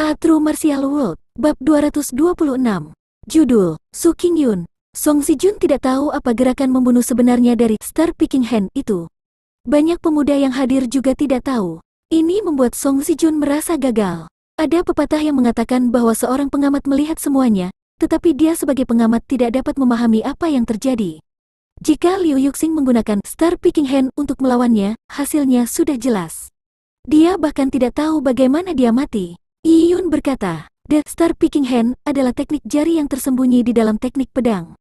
A True Martial World, Bab 226. Judul, Su Qingyun. Song Zijun tidak tahu apa gerakan membunuh sebenarnya dari Star Picking Hand itu. Banyak pemuda yang hadir juga tidak tahu. Ini membuat Song Zijun merasa gagal. Ada pepatah yang mengatakan bahwa seorang pengamat melihat semuanya, tetapi dia sebagai pengamat tidak dapat memahami apa yang terjadi. Jika Liu Yuxing menggunakan Star Picking Hand untuk melawannya, hasilnya sudah jelas. Dia bahkan tidak tahu bagaimana dia mati. Yi Yun berkata, The Star Picking Hand adalah teknik jari yang tersembunyi di dalam teknik pedang.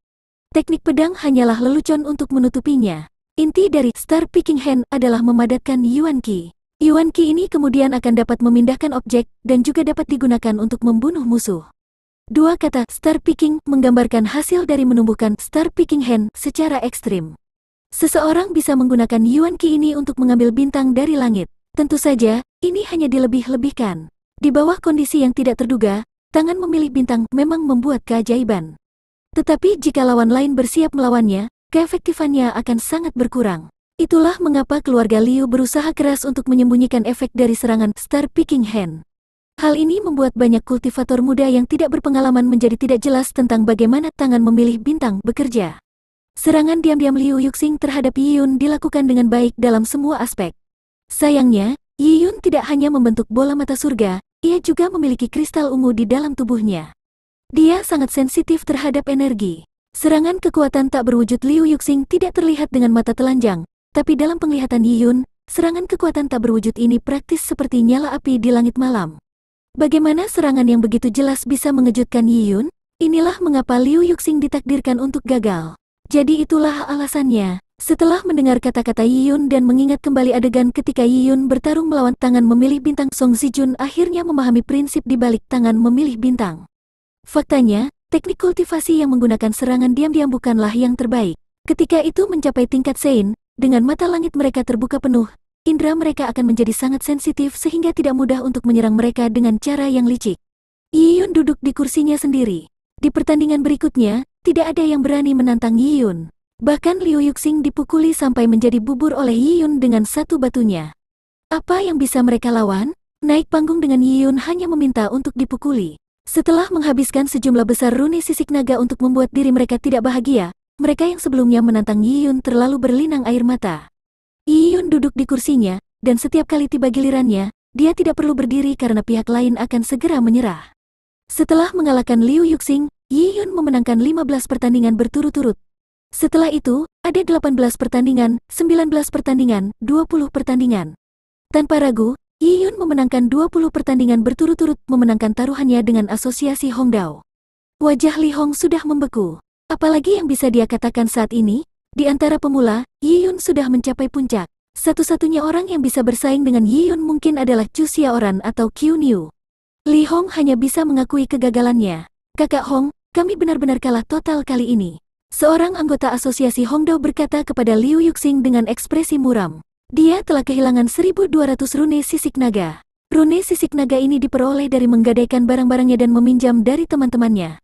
Teknik pedang hanyalah lelucon untuk menutupinya. Inti dari Star Picking Hand adalah memadatkan Yuan Qi. Yuan Qi ini kemudian akan dapat memindahkan objek dan juga dapat digunakan untuk membunuh musuh. Dua kata Star Picking menggambarkan hasil dari menumbuhkan Star Picking Hand secara ekstrim. Seseorang bisa menggunakan Yuan Qi ini untuk mengambil bintang dari langit. Tentu saja, ini hanya dilebih-lebihkan. Di bawah kondisi yang tidak terduga, tangan memilih bintang memang membuat keajaiban. Tetapi jika lawan lain bersiap melawannya, keefektifannya akan sangat berkurang. Itulah mengapa keluarga Liu berusaha keras untuk menyembunyikan efek dari serangan Star Picking Hand. Hal ini membuat banyak kultivator muda yang tidak berpengalaman menjadi tidak jelas tentang bagaimana tangan memilih bintang bekerja. Serangan diam-diam Liu Yuxing terhadap Yi Yun dilakukan dengan baik dalam semua aspek. Sayangnya, Yi Yun tidak hanya membentuk bola mata surga, ia juga memiliki kristal ungu di dalam tubuhnya. Dia sangat sensitif terhadap energi. Serangan kekuatan tak berwujud Liu Yuxing tidak terlihat dengan mata telanjang, tapi dalam penglihatan Yi Yun, serangan kekuatan tak berwujud ini praktis seperti nyala api di langit malam. Bagaimana serangan yang begitu jelas bisa mengejutkan Yi Yun? Inilah mengapa Liu Yuxing ditakdirkan untuk gagal. Jadi itulah alasannya. Setelah mendengar kata-kata Yi Yun dan mengingat kembali adegan ketika Yi Yun bertarung melawan tangan memilih bintang, Song Zijun akhirnya memahami prinsip di balik tangan memilih bintang. Faktanya, teknik kultivasi yang menggunakan serangan diam-diam bukanlah yang terbaik. Ketika itu mencapai tingkat Sein, dengan mata langit mereka terbuka penuh, indera mereka akan menjadi sangat sensitif sehingga tidak mudah untuk menyerang mereka dengan cara yang licik. Yi Yun duduk di kursinya sendiri. Di pertandingan berikutnya, tidak ada yang berani menantang Yi Yun. Bahkan Liu Yuxing dipukuli sampai menjadi bubur oleh Yi Yun dengan satu batunya. Apa yang bisa mereka lawan? Naik panggung dengan Yi Yun hanya meminta untuk dipukuli. Setelah menghabiskan sejumlah besar rune sisik naga untuk membuat diri mereka tidak bahagia, mereka yang sebelumnya menantang Yi Yun terlalu berlinang air mata. Yi Yun duduk di kursinya, dan setiap kali tiba gilirannya, dia tidak perlu berdiri karena pihak lain akan segera menyerah. Setelah mengalahkan Liu Yuxing, Yi Yun memenangkan 15 pertandingan berturut-turut. Setelah itu, ada 18 pertandingan, 19 pertandingan, 20 pertandingan. Tanpa ragu, Yi Yun memenangkan 20 pertandingan berturut-turut memenangkan taruhannya dengan asosiasi Hongdao. Wajah Li Hong sudah membeku. Apalagi yang bisa dia katakan saat ini? Di antara pemula, Yi Yun sudah mencapai puncak. Satu-satunya orang yang bisa bersaing dengan Yi Yun mungkin adalah Chu Xiaoran atau Qiu Niu. Li Hong hanya bisa mengakui kegagalannya. Kakak Hong, kami benar-benar kalah total kali ini. Seorang anggota asosiasi Hongdao berkata kepada Liu Yuxing dengan ekspresi muram. Dia telah kehilangan 1.200 rune sisik naga. Rune sisik naga ini diperoleh dari menggadaikan barang-barangnya dan meminjam dari teman-temannya.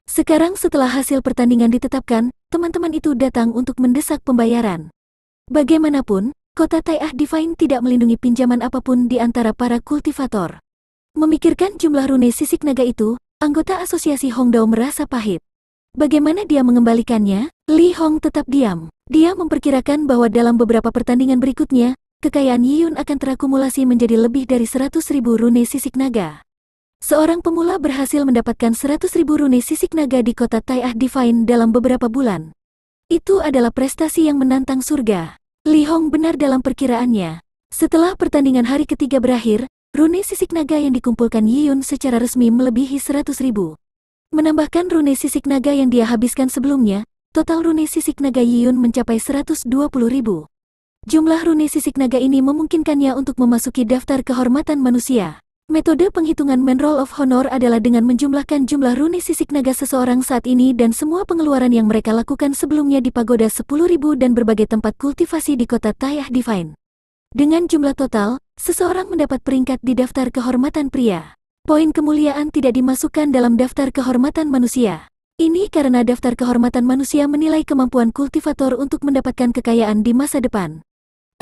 Sekarang setelah hasil pertandingan ditetapkan, teman-teman itu datang untuk mendesak pembayaran. Bagaimanapun, kota Tai'ah Divine tidak melindungi pinjaman apapun di antara para kultivator. Memikirkan jumlah rune sisik naga itu, anggota asosiasi Hongdao merasa pahit. Bagaimana dia mengembalikannya? Li Hong tetap diam. Dia memperkirakan bahwa dalam beberapa pertandingan berikutnya, kekayaan Yi Yun akan terakumulasi menjadi lebih dari 100.000 rune sisik naga. Seorang pemula berhasil mendapatkan 100.000 rune sisik naga di kota Tai'ah Divine dalam beberapa bulan. Itu adalah prestasi yang menantang surga. Li Hong benar dalam perkiraannya. Setelah pertandingan hari ketiga berakhir, rune sisik naga yang dikumpulkan Yi Yun secara resmi melebihi 100.000. Menambahkan rune sisik naga yang dia habiskan sebelumnya, total rune sisik naga Yi Yun mencapai 120.000. Jumlah rune sisik naga ini memungkinkannya untuk memasuki daftar kehormatan manusia. Metode penghitungan Man Roll of Honor adalah dengan menjumlahkan jumlah rune sisik naga seseorang saat ini dan semua pengeluaran yang mereka lakukan sebelumnya di pagoda 10.000 dan berbagai tempat kultivasi di kota Tai'ah Divine. Dengan jumlah total, seseorang mendapat peringkat di daftar kehormatan pria. Poin kemuliaan tidak dimasukkan dalam daftar kehormatan manusia. Ini karena daftar kehormatan manusia menilai kemampuan kultivator untuk mendapatkan kekayaan di masa depan.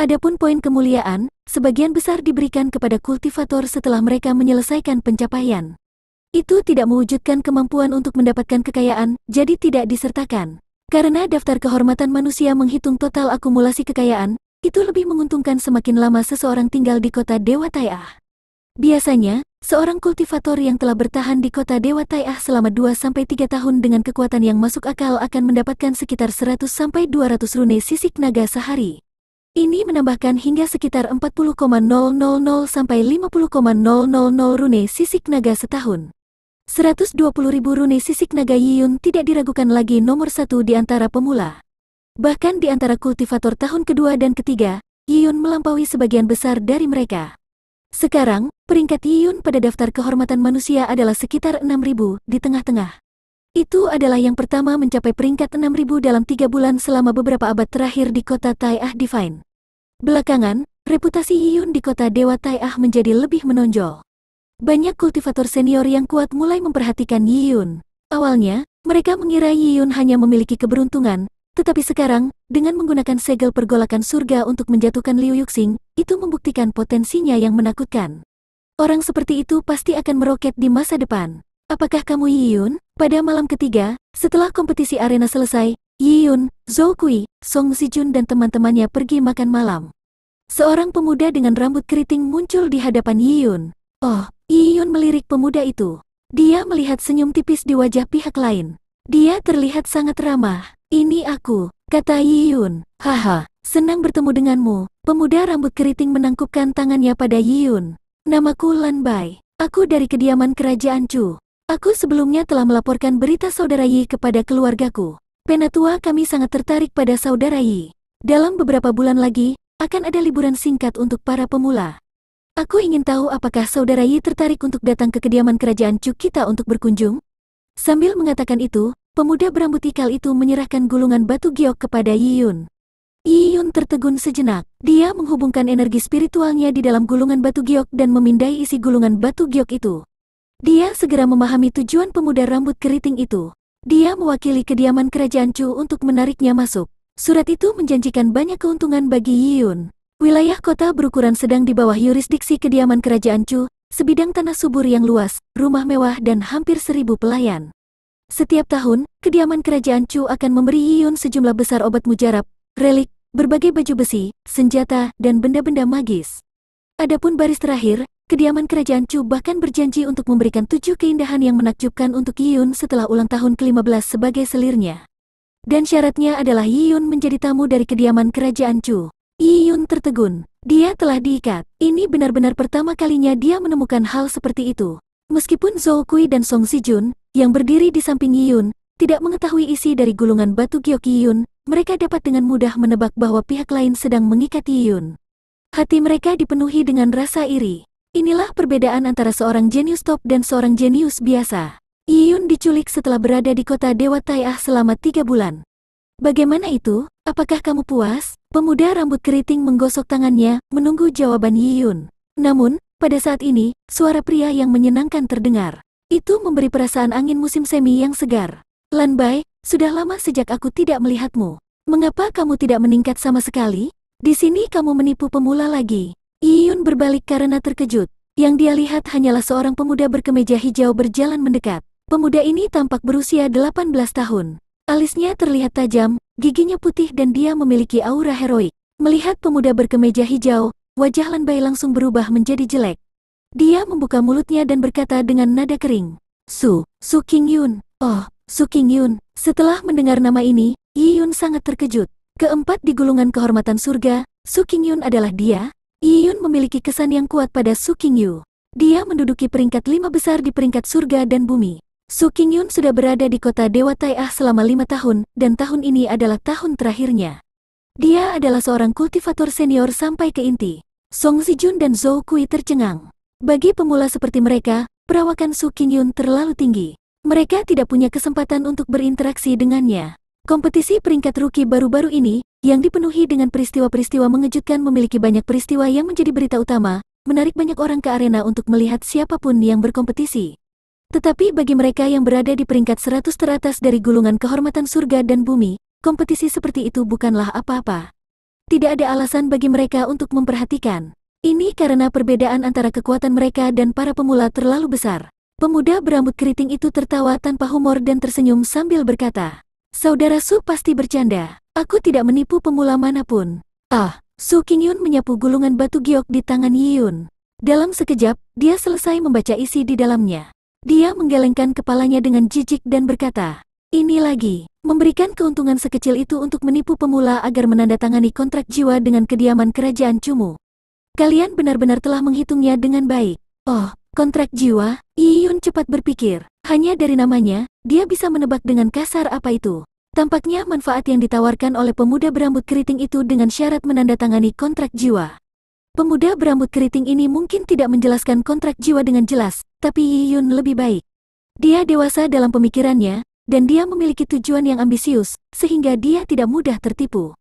Adapun poin kemuliaan, sebagian besar diberikan kepada kultivator setelah mereka menyelesaikan pencapaian. Itu tidak mewujudkan kemampuan untuk mendapatkan kekayaan, jadi tidak disertakan. Karena daftar kehormatan manusia menghitung total akumulasi kekayaan, itu lebih menguntungkan semakin lama seseorang tinggal di kota Dewa Tai'ah. Biasanya, seorang kultivator yang telah bertahan di kota Dewa Tai'ah selama 2-3 tahun dengan kekuatan yang masuk akal akan mendapatkan sekitar 100-200 rune sisik naga sehari. Ini menambahkan hingga sekitar 40,000 sampai 50,000 rune sisik naga setahun. 120.000 rune sisik naga Yiyun tidak diragukan lagi nomor satu di antara pemula. Bahkan di antara kultivator tahun kedua dan ketiga, Yiyun melampaui sebagian besar dari mereka. Sekarang, peringkat Yiyun pada daftar kehormatan manusia adalah sekitar 6.000 di tengah-tengah. Itu adalah yang pertama mencapai peringkat 6.000 dalam 3 bulan selama beberapa abad terakhir di kota Tai'ah Divine. Belakangan, reputasi Yiyun di kota Dewa Tai'ah menjadi lebih menonjol. Banyak kultivator senior yang kuat mulai memperhatikan Yiyun. Awalnya, mereka mengira Yiyun hanya memiliki keberuntungan, tetapi sekarang, dengan menggunakan segel pergolakan surga untuk menjatuhkan Liu Yuxing, itu membuktikan potensinya yang menakutkan. Orang seperti itu pasti akan meroket di masa depan. Apakah kamu Yiyun? Pada malam ketiga, setelah kompetisi arena selesai, Yiyun, Zhou Kui, Song Zijun dan teman-temannya pergi makan malam. Seorang pemuda dengan rambut keriting muncul di hadapan Yiyun. Oh, Yiyun melirik pemuda itu. Dia melihat senyum tipis di wajah pihak lain. Dia terlihat sangat ramah. Ini aku, kata Yiyun. Haha, senang bertemu denganmu. Pemuda rambut keriting menangkupkan tangannya pada Yiyun. Namaku Lan Bai. Aku dari kediaman kerajaan Chu. Aku sebelumnya telah melaporkan berita saudara Yi kepada keluargaku. Penatua kami sangat tertarik pada saudara Yi. Dalam beberapa bulan lagi, akan ada liburan singkat untuk para pemula. Aku ingin tahu apakah saudara Yi tertarik untuk datang ke kediaman kerajaan Chu kita untuk berkunjung? Sambil mengatakan itu, pemuda berambut ikal itu menyerahkan gulungan batu giok kepada Yiyun. Yiyun tertegun sejenak. Dia menghubungkan energi spiritualnya di dalam gulungan batu giok dan memindai isi gulungan batu giok itu. Dia segera memahami tujuan pemuda rambut keriting itu. Dia mewakili kediaman kerajaan Chu untuk menariknya masuk. Surat itu menjanjikan banyak keuntungan bagi Yiyun. Wilayah kota berukuran sedang di bawah yurisdiksi kediaman kerajaan Chu, sebidang tanah subur yang luas, rumah mewah dan hampir 1.000 pelayan. Setiap tahun, kediaman kerajaan Chu akan memberi Yiyun sejumlah besar obat mujarab, relik, berbagai baju besi, senjata, dan benda-benda magis. Adapun baris terakhir, kediaman kerajaan Chu bahkan berjanji untuk memberikan 7 keindahan yang menakjubkan untuk Yiyun setelah ulang tahun ke-15 sebagai selirnya. Dan syaratnya adalah Yiyun menjadi tamu dari kediaman kerajaan Chu. Yiyun tertegun. Dia telah diikat. Ini benar-benar pertama kalinya dia menemukan hal seperti itu. Meskipun Zhou Kui dan Song Zijun, yang berdiri di samping Yiyun, tidak mengetahui isi dari gulungan batu giok Yiyun, mereka dapat dengan mudah menebak bahwa pihak lain sedang mengikat Yiyun. Hati mereka dipenuhi dengan rasa iri. Inilah perbedaan antara seorang jenius top dan seorang jenius biasa. Yiyun diculik setelah berada di kota Dewa Tai'ah selama 3 bulan. Bagaimana itu? Apakah kamu puas? Pemuda rambut keriting menggosok tangannya, menunggu jawaban Yiyun. Namun, pada saat ini, suara pria yang menyenangkan terdengar. Itu memberi perasaan angin musim semi yang segar. Lan Bai, sudah lama sejak aku tidak melihatmu. Mengapa kamu tidak meningkat sama sekali? Di sini kamu menipu pemula lagi. Yiyun berbalik karena terkejut. Yang dia lihat hanyalah seorang pemuda berkemeja hijau berjalan mendekat. Pemuda ini tampak berusia 18 tahun. Alisnya terlihat tajam, giginya putih dan dia memiliki aura heroik. Melihat pemuda berkemeja hijau, wajah Lan Bai langsung berubah menjadi jelek. Dia membuka mulutnya dan berkata dengan nada kering. Su Qingyun. Oh, Su Qingyun. Setelah mendengar nama ini, Yiyun sangat terkejut. Keempat di gulungan kehormatan surga, Su Qingyun adalah dia. Yiyun memiliki kesan yang kuat pada Su Qingyu. Dia menduduki peringkat 5 besar di peringkat surga dan bumi. Su Qingyun sudah berada di kota Dewa Tai'ah selama 5 tahun, dan tahun ini adalah tahun terakhirnya. Dia adalah seorang kultivator senior sampai ke inti. Song Zijun dan Zhou Kui tercengang. Bagi pemula seperti mereka, perawakan Su Qingyun terlalu tinggi. Mereka tidak punya kesempatan untuk berinteraksi dengannya. Kompetisi peringkat rookie baru-baru ini, yang dipenuhi dengan peristiwa-peristiwa mengejutkan memiliki banyak peristiwa yang menjadi berita utama, menarik banyak orang ke arena untuk melihat siapapun yang berkompetisi. Tetapi bagi mereka yang berada di peringkat 100 teratas dari gulungan kehormatan surga dan bumi, kompetisi seperti itu bukanlah apa-apa. Tidak ada alasan bagi mereka untuk memperhatikan. Ini karena perbedaan antara kekuatan mereka dan para pemula terlalu besar. Pemuda berambut keriting itu tertawa tanpa humor dan tersenyum sambil berkata, "Saudara Su pasti bercanda. Aku tidak menipu pemula manapun." "Ah." Su Qingyun menyapu gulungan batu giok di tangan Yi Yun. Dalam sekejap, dia selesai membaca isi di dalamnya. Dia menggelengkan kepalanya dengan jijik dan berkata, "Ini lagi, memberikan keuntungan sekecil itu untuk menipu pemula agar menandatangani kontrak jiwa dengan kediaman kerajaan Cumu. Kalian benar-benar telah menghitungnya dengan baik." "Oh, kontrak jiwa?" Yi Yun cepat berpikir. Hanya dari namanya, dia bisa menebak dengan kasar apa itu. Tampaknya manfaat yang ditawarkan oleh pemuda berambut keriting itu dengan syarat menandatangani kontrak jiwa. Pemuda berambut keriting ini mungkin tidak menjelaskan kontrak jiwa dengan jelas, tapi Yi Yun lebih baik. Dia dewasa dalam pemikirannya, dan dia memiliki tujuan yang ambisius, sehingga dia tidak mudah tertipu.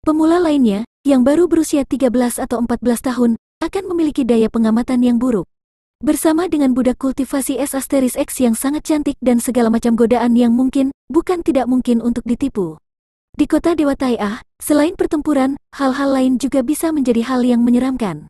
Pemula lainnya, yang baru berusia 13 atau 14 tahun, akan memiliki daya pengamatan yang buruk. Bersama dengan budak kultivasi S*X yang sangat cantik dan segala macam godaan yang mungkin, bukan tidak mungkin untuk ditipu. Di kota Dewa Tai'ah, selain pertempuran, hal-hal lain juga bisa menjadi hal yang menyeramkan.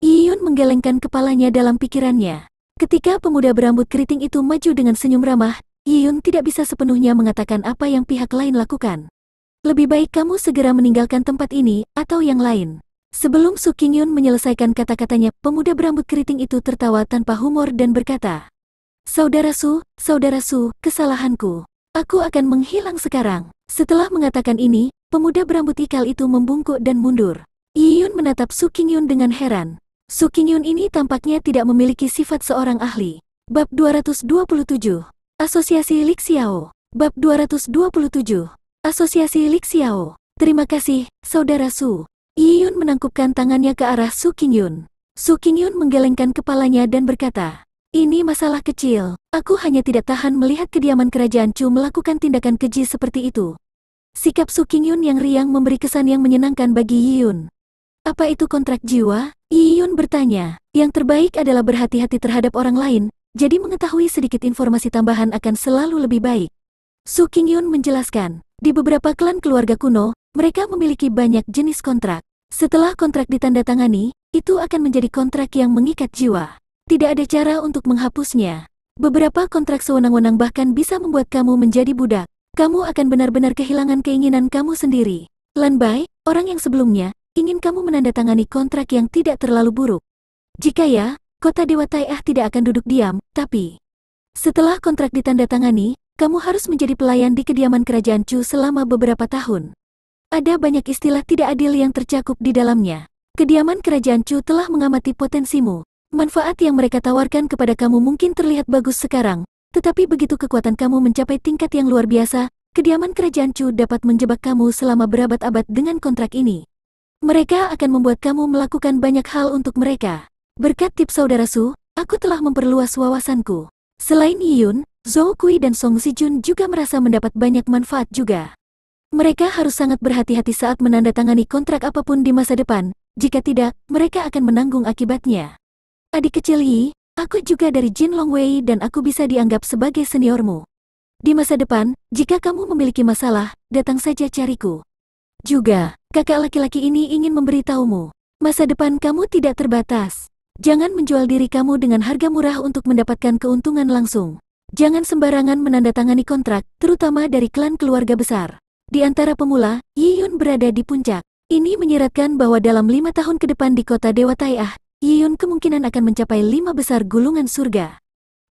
Yi Yun menggelengkan kepalanya dalam pikirannya. Ketika pemuda berambut keriting itu maju dengan senyum ramah, Yi Yun tidak bisa sepenuhnya mengatakan apa yang pihak lain lakukan. "Lebih baik kamu segera meninggalkan tempat ini, atau yang lain." Sebelum Su Qingyun menyelesaikan kata-katanya, pemuda berambut keriting itu tertawa tanpa humor dan berkata, Saudara Su, kesalahanku. Aku akan menghilang sekarang." Setelah mengatakan ini, pemuda berambut ikal itu membungkuk dan mundur. Yi Yun menatap Su Qingyun dengan heran. Su Qingyun ini tampaknya tidak memiliki sifat seorang ahli. Bab 227. Asosiasi Li Xiao. Bab 227. Asosiasi Li Xiao. "Terima kasih, Saudara Su." Yi Yun menangkupkan tangannya ke arah Su Qingyun. Su Qingyun menggelengkan kepalanya dan berkata, "Ini masalah kecil. Aku hanya tidak tahan melihat kediaman kerajaan Chu melakukan tindakan keji seperti itu." Sikap Su Qingyun yang riang memberi kesan yang menyenangkan bagi Yi Yun. "Apa itu kontrak jiwa?" Yi Yun bertanya. "Yang terbaik adalah berhati-hati terhadap orang lain, jadi mengetahui sedikit informasi tambahan akan selalu lebih baik." Su Qingyun menjelaskan, di beberapa klan keluarga kuno, mereka memiliki banyak jenis kontrak. Setelah kontrak ditandatangani, itu akan menjadi kontrak yang mengikat jiwa. Tidak ada cara untuk menghapusnya. Beberapa kontrak sewenang-wenang bahkan bisa membuat kamu menjadi budak. Kamu akan benar-benar kehilangan keinginan kamu sendiri. Lan Bai, orang yang sebelumnya, ingin kamu menandatangani kontrak yang tidak terlalu buruk. Jika ya, kota Dewa Tai'ah tidak akan duduk diam, tapi setelah kontrak ditandatangani, kamu harus menjadi pelayan di kediaman kerajaan Chu selama beberapa tahun. Ada banyak istilah tidak adil yang tercakup di dalamnya. Kediaman kerajaan Chu telah mengamati potensimu. Manfaat yang mereka tawarkan kepada kamu mungkin terlihat bagus sekarang, tetapi begitu kekuatan kamu mencapai tingkat yang luar biasa, kediaman kerajaan Chu dapat menjebak kamu selama berabad-abad dengan kontrak ini. Mereka akan membuat kamu melakukan banyak hal untuk mereka. Berkat tips Saudara Su, aku telah memperluas wawasanku. Selain Yi Yun, Zhou Kui dan Song Zijun juga merasa mendapat banyak manfaat juga. Mereka harus sangat berhati-hati saat menandatangani kontrak apapun di masa depan, jika tidak, mereka akan menanggung akibatnya. "Adik kecil Yi, aku juga dari Jin Longwei dan aku bisa dianggap sebagai seniormu. Di masa depan, jika kamu memiliki masalah, datang saja cariku. Juga, kakak laki-laki ini ingin memberitahumu, masa depan kamu tidak terbatas. Jangan menjual diri kamu dengan harga murah untuk mendapatkan keuntungan langsung. Jangan sembarangan menandatangani kontrak, terutama dari klan keluarga besar." Di antara pemula, Yi Yun berada di puncak. Ini menyiratkan bahwa dalam 5 tahun ke depan di kota Dewa Tai'ah, Yi Yun kemungkinan akan mencapai 5 besar gulungan surga.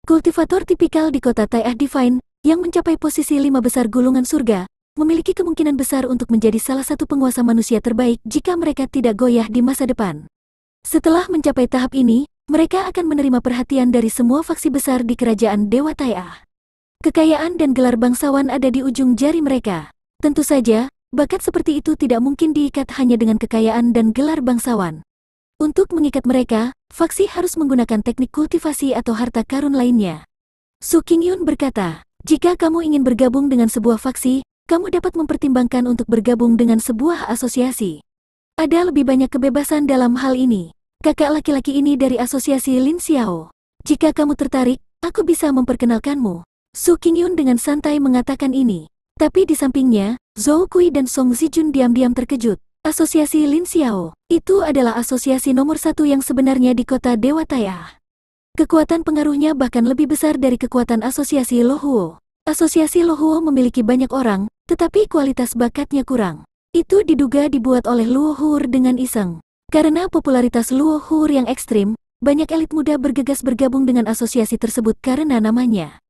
Kultivator tipikal di kota Tai'ah Divine, yang mencapai posisi 5 besar gulungan surga, memiliki kemungkinan besar untuk menjadi salah satu penguasa manusia terbaik jika mereka tidak goyah di masa depan. Setelah mencapai tahap ini, mereka akan menerima perhatian dari semua faksi besar di kerajaan Dewa Tai'ah. Kekayaan dan gelar bangsawan ada di ujung jari mereka. Tentu saja, bakat seperti itu tidak mungkin diikat hanya dengan kekayaan dan gelar bangsawan. Untuk mengikat mereka, faksi harus menggunakan teknik kultivasi atau harta karun lainnya. Su Qingyun berkata, "Jika kamu ingin bergabung dengan sebuah faksi, kamu dapat mempertimbangkan untuk bergabung dengan sebuah asosiasi. Ada lebih banyak kebebasan dalam hal ini. Kakak laki-laki ini dari asosiasi Lin Xiao. Jika kamu tertarik, aku bisa memperkenalkanmu." Su Qingyun dengan santai mengatakan ini. Tapi di sampingnya, Zhou Kui dan Song Zijun diam-diam terkejut. Asosiasi Lin Xiao, itu adalah asosiasi nomor satu yang sebenarnya di kota Dewa Tai'ah. Kekuatan pengaruhnya bahkan lebih besar dari kekuatan asosiasi Lohuo. Asosiasi Lohuo memiliki banyak orang, tetapi kualitas bakatnya kurang. Itu diduga dibuat oleh Luo Hur dengan iseng. Karena popularitas Luo Hur yang ekstrim, banyak elit muda bergegas bergabung dengan asosiasi tersebut karena namanya.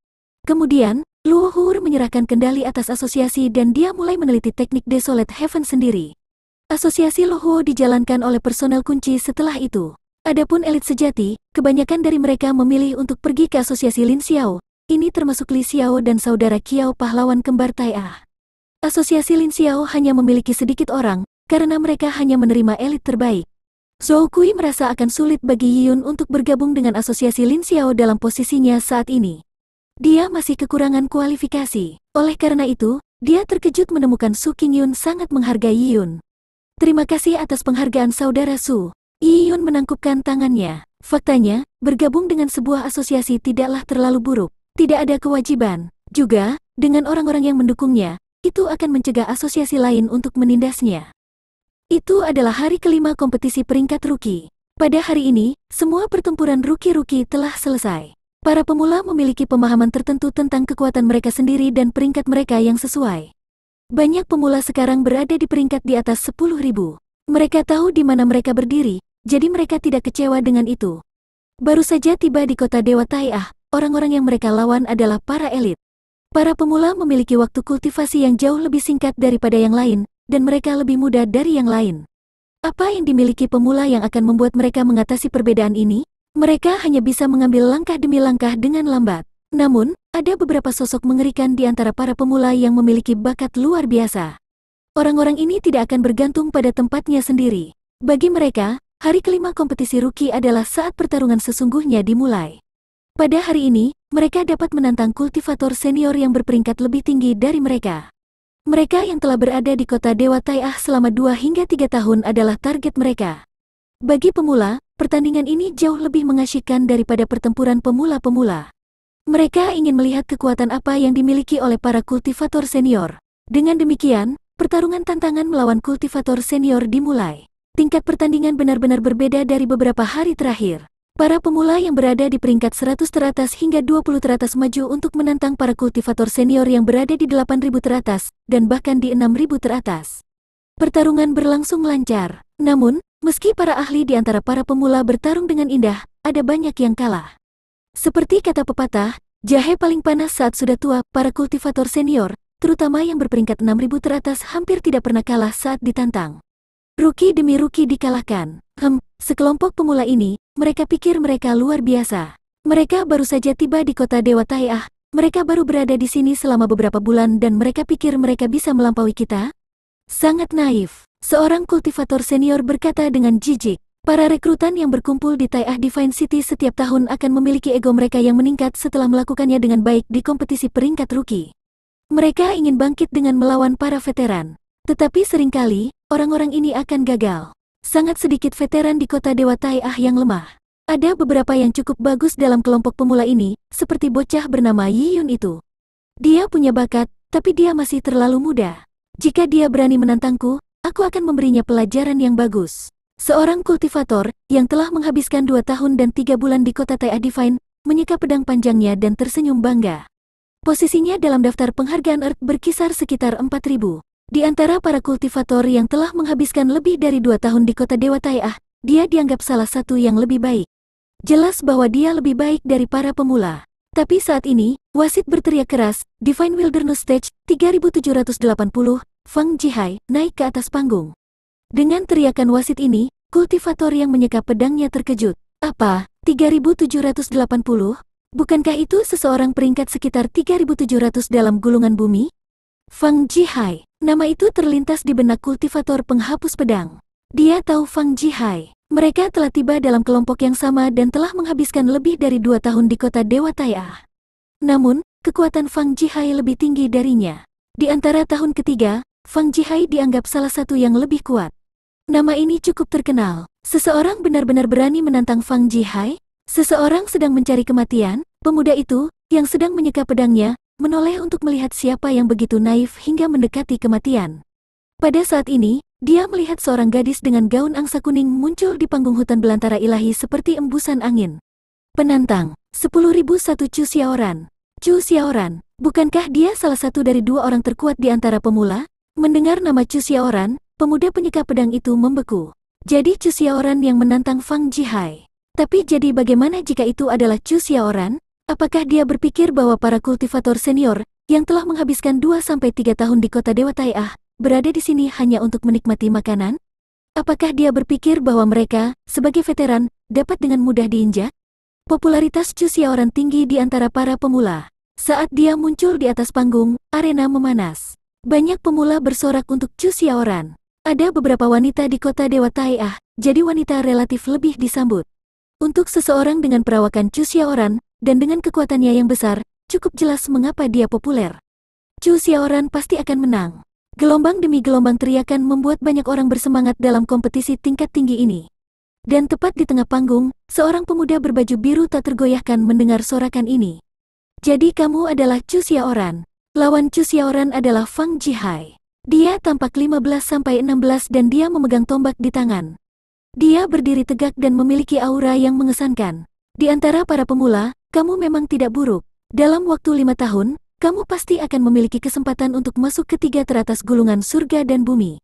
Kemudian, Luo Hur menyerahkan kendali atas asosiasi dan dia mulai meneliti teknik Desolate Heaven sendiri. Asosiasi Lohuo dijalankan oleh personel kunci setelah itu. Adapun elit sejati, kebanyakan dari mereka memilih untuk pergi ke asosiasi Lin Xiao. Ini termasuk Li Xiao dan saudara Qiao pahlawan kembar Tai'ah. Asosiasi Lin Xiao hanya memiliki sedikit orang, karena mereka hanya menerima elit terbaik. Zhou Kui merasa akan sulit bagi Yiyun untuk bergabung dengan asosiasi Lin Xiao dalam posisinya saat ini. Dia masih kekurangan kualifikasi. Oleh karena itu, dia terkejut menemukan Su Qingyun sangat menghargai Yiyun. Terima kasih atas penghargaan saudara Su. Yiyun menangkupkan tangannya. Faktanya, bergabung dengan sebuah asosiasi tidaklah terlalu buruk. Tidak ada kewajiban. Juga, dengan orang-orang yang mendukungnya, itu akan mencegah asosiasi lain untuk menindasnya. Itu adalah hari kelima kompetisi peringkat rookie. Pada hari ini, semua pertempuran rookie-rookie telah selesai. Para pemula memiliki pemahaman tertentu tentang kekuatan mereka sendiri dan peringkat mereka yang sesuai. Banyak pemula sekarang berada di peringkat di atas 10.000. Mereka tahu di mana mereka berdiri, jadi mereka tidak kecewa dengan itu. Baru saja tiba di kota Dewa Tai'ah, orang-orang yang mereka lawan adalah para elit. Para pemula memiliki waktu kultivasi yang jauh lebih singkat daripada yang lain, dan mereka lebih muda dari yang lain. Apa yang dimiliki pemula yang akan membuat mereka mengatasi perbedaan ini? Mereka hanya bisa mengambil langkah demi langkah dengan lambat. Namun, ada beberapa sosok mengerikan di antara para pemula yang memiliki bakat luar biasa. Orang-orang ini tidak akan bergantung pada tempatnya sendiri. Bagi mereka, hari kelima kompetisi rookie adalah saat pertarungan sesungguhnya dimulai. Pada hari ini, mereka dapat menantang kultivator senior yang berperingkat lebih tinggi dari mereka. Mereka yang telah berada di kota Dewa Tai'ah selama 2 hingga 3 tahun adalah target mereka. Bagi pemula, pertandingan ini jauh lebih mengasyikkan daripada pertempuran pemula-pemula. Mereka ingin melihat kekuatan apa yang dimiliki oleh para kultivator senior. Dengan demikian, pertarungan tantangan melawan kultivator senior dimulai. Tingkat pertandingan benar-benar berbeda dari beberapa hari terakhir. Para pemula yang berada di peringkat 100 teratas hingga 20 teratas maju untuk menantang para kultivator senior yang berada di 8.000 teratas, dan bahkan di 6.000 teratas. Pertarungan berlangsung lancar. Namun, meski para ahli di antara para pemula bertarung dengan indah, ada banyak yang kalah. Seperti kata pepatah, jahe paling panas saat sudah tua. Para kultivator senior, terutama yang berperingkat 6.000 teratas hampir tidak pernah kalah saat ditantang. Rookie demi rookie dikalahkan. Sekelompok pemula ini, mereka pikir mereka luar biasa. Mereka baru saja tiba di kota Dewa Tai'ah. Mereka baru berada di sini selama beberapa bulan dan mereka pikir mereka bisa melampaui kita? Sangat naif. Seorang kultivator senior berkata dengan jijik. Para rekrutan yang berkumpul di Tai'ah Divine City setiap tahun akan memiliki ego mereka yang meningkat setelah melakukannya dengan baik di kompetisi peringkat rookie. Mereka ingin bangkit dengan melawan para veteran. Tetapi seringkali, orang-orang ini akan gagal. Sangat sedikit veteran di kota Dewa Tai'ah yang lemah. Ada beberapa yang cukup bagus dalam kelompok pemula ini, seperti bocah bernama Yiyun itu. Dia punya bakat, tapi dia masih terlalu muda. Jika dia berani menantangku, aku akan memberinya pelajaran yang bagus. Seorang kultivator, yang telah menghabiskan 2 tahun dan 3 bulan di kota Tai'ah Divine, menyeka pedang panjangnya dan tersenyum bangga. Posisinya dalam daftar penghargaan Earth berkisar sekitar 4.000. Di antara para kultivator yang telah menghabiskan lebih dari 2 tahun di kota Dewa Tai'ah, dia dianggap salah satu yang lebih baik. Jelas bahwa dia lebih baik dari para pemula. Tapi saat ini, wasit berteriak keras, Divine Wilderness Stage, 3780, Fang Jihai, naik ke atas panggung. Dengan teriakan wasit ini, kultivator yang menyeka pedangnya terkejut. Apa, 3780? Bukankah itu seseorang peringkat sekitar 3700 dalam gulungan bumi? Fang Jihai, nama itu terlintas di benak kultivator penghapus pedang. Dia tahu Fang Jihai. Mereka telah tiba dalam kelompok yang sama dan telah menghabiskan lebih dari 2 tahun di kota Dewa Tai'ah. Namun, kekuatan Fang Jihai lebih tinggi darinya. Di antara tahun ketiga, Fang Jihai dianggap salah satu yang lebih kuat. Nama ini cukup terkenal. Seseorang benar-benar berani menantang Fang Jihai? Seseorang sedang mencari kematian? Pemuda itu, yang sedang menyeka pedangnya, menoleh untuk melihat siapa yang begitu naif hingga mendekati kematian. Pada saat ini, dia melihat seorang gadis dengan gaun angsa kuning muncul di panggung hutan belantara ilahi seperti embusan angin. Penantang, 10.001 Chu Xiaoran. Chu Xiaoran, bukankah dia salah satu dari dua orang terkuat di antara pemula? Mendengar nama Chu Xiaoran, pemuda penyeka pedang itu membeku. Jadi Chu Xiaoran yang menantang Fang Jihai. Tapi jadi bagaimana jika itu adalah Chu Xiaoran? Apakah dia berpikir bahwa para kultivator senior yang telah menghabiskan 2-3 tahun di kota Dewa Tai'ah berada di sini hanya untuk menikmati makanan? Apakah dia berpikir bahwa mereka, sebagai veteran, dapat dengan mudah diinjak? Popularitas Chu Xiaoran tinggi di antara para pemula. Saat dia muncul di atas panggung, arena memanas. Banyak pemula bersorak untuk Chu Xiaoran. Ada beberapa wanita di kota Dewa Tai'ah, jadi wanita relatif lebih disambut. Untuk seseorang dengan perawakan Chu Xiaoran, dan dengan kekuatannya yang besar, cukup jelas mengapa dia populer. Chu Xiaoran pasti akan menang. Gelombang demi gelombang teriakan membuat banyak orang bersemangat dalam kompetisi tingkat tinggi ini. Dan tepat di tengah panggung, seorang pemuda berbaju biru tak tergoyahkan mendengar sorakan ini. Jadi kamu adalah Chu Xiaoran. Lawan Chu Xiaoran adalah Fang Jihai. Dia tampak 15-16 dan dia memegang tombak di tangan. Dia berdiri tegak dan memiliki aura yang mengesankan. Di antara para pemula, kamu memang tidak buruk. Dalam waktu 5 tahun, kamu pasti akan memiliki kesempatan untuk masuk ke 3 teratas gulungan surga dan bumi.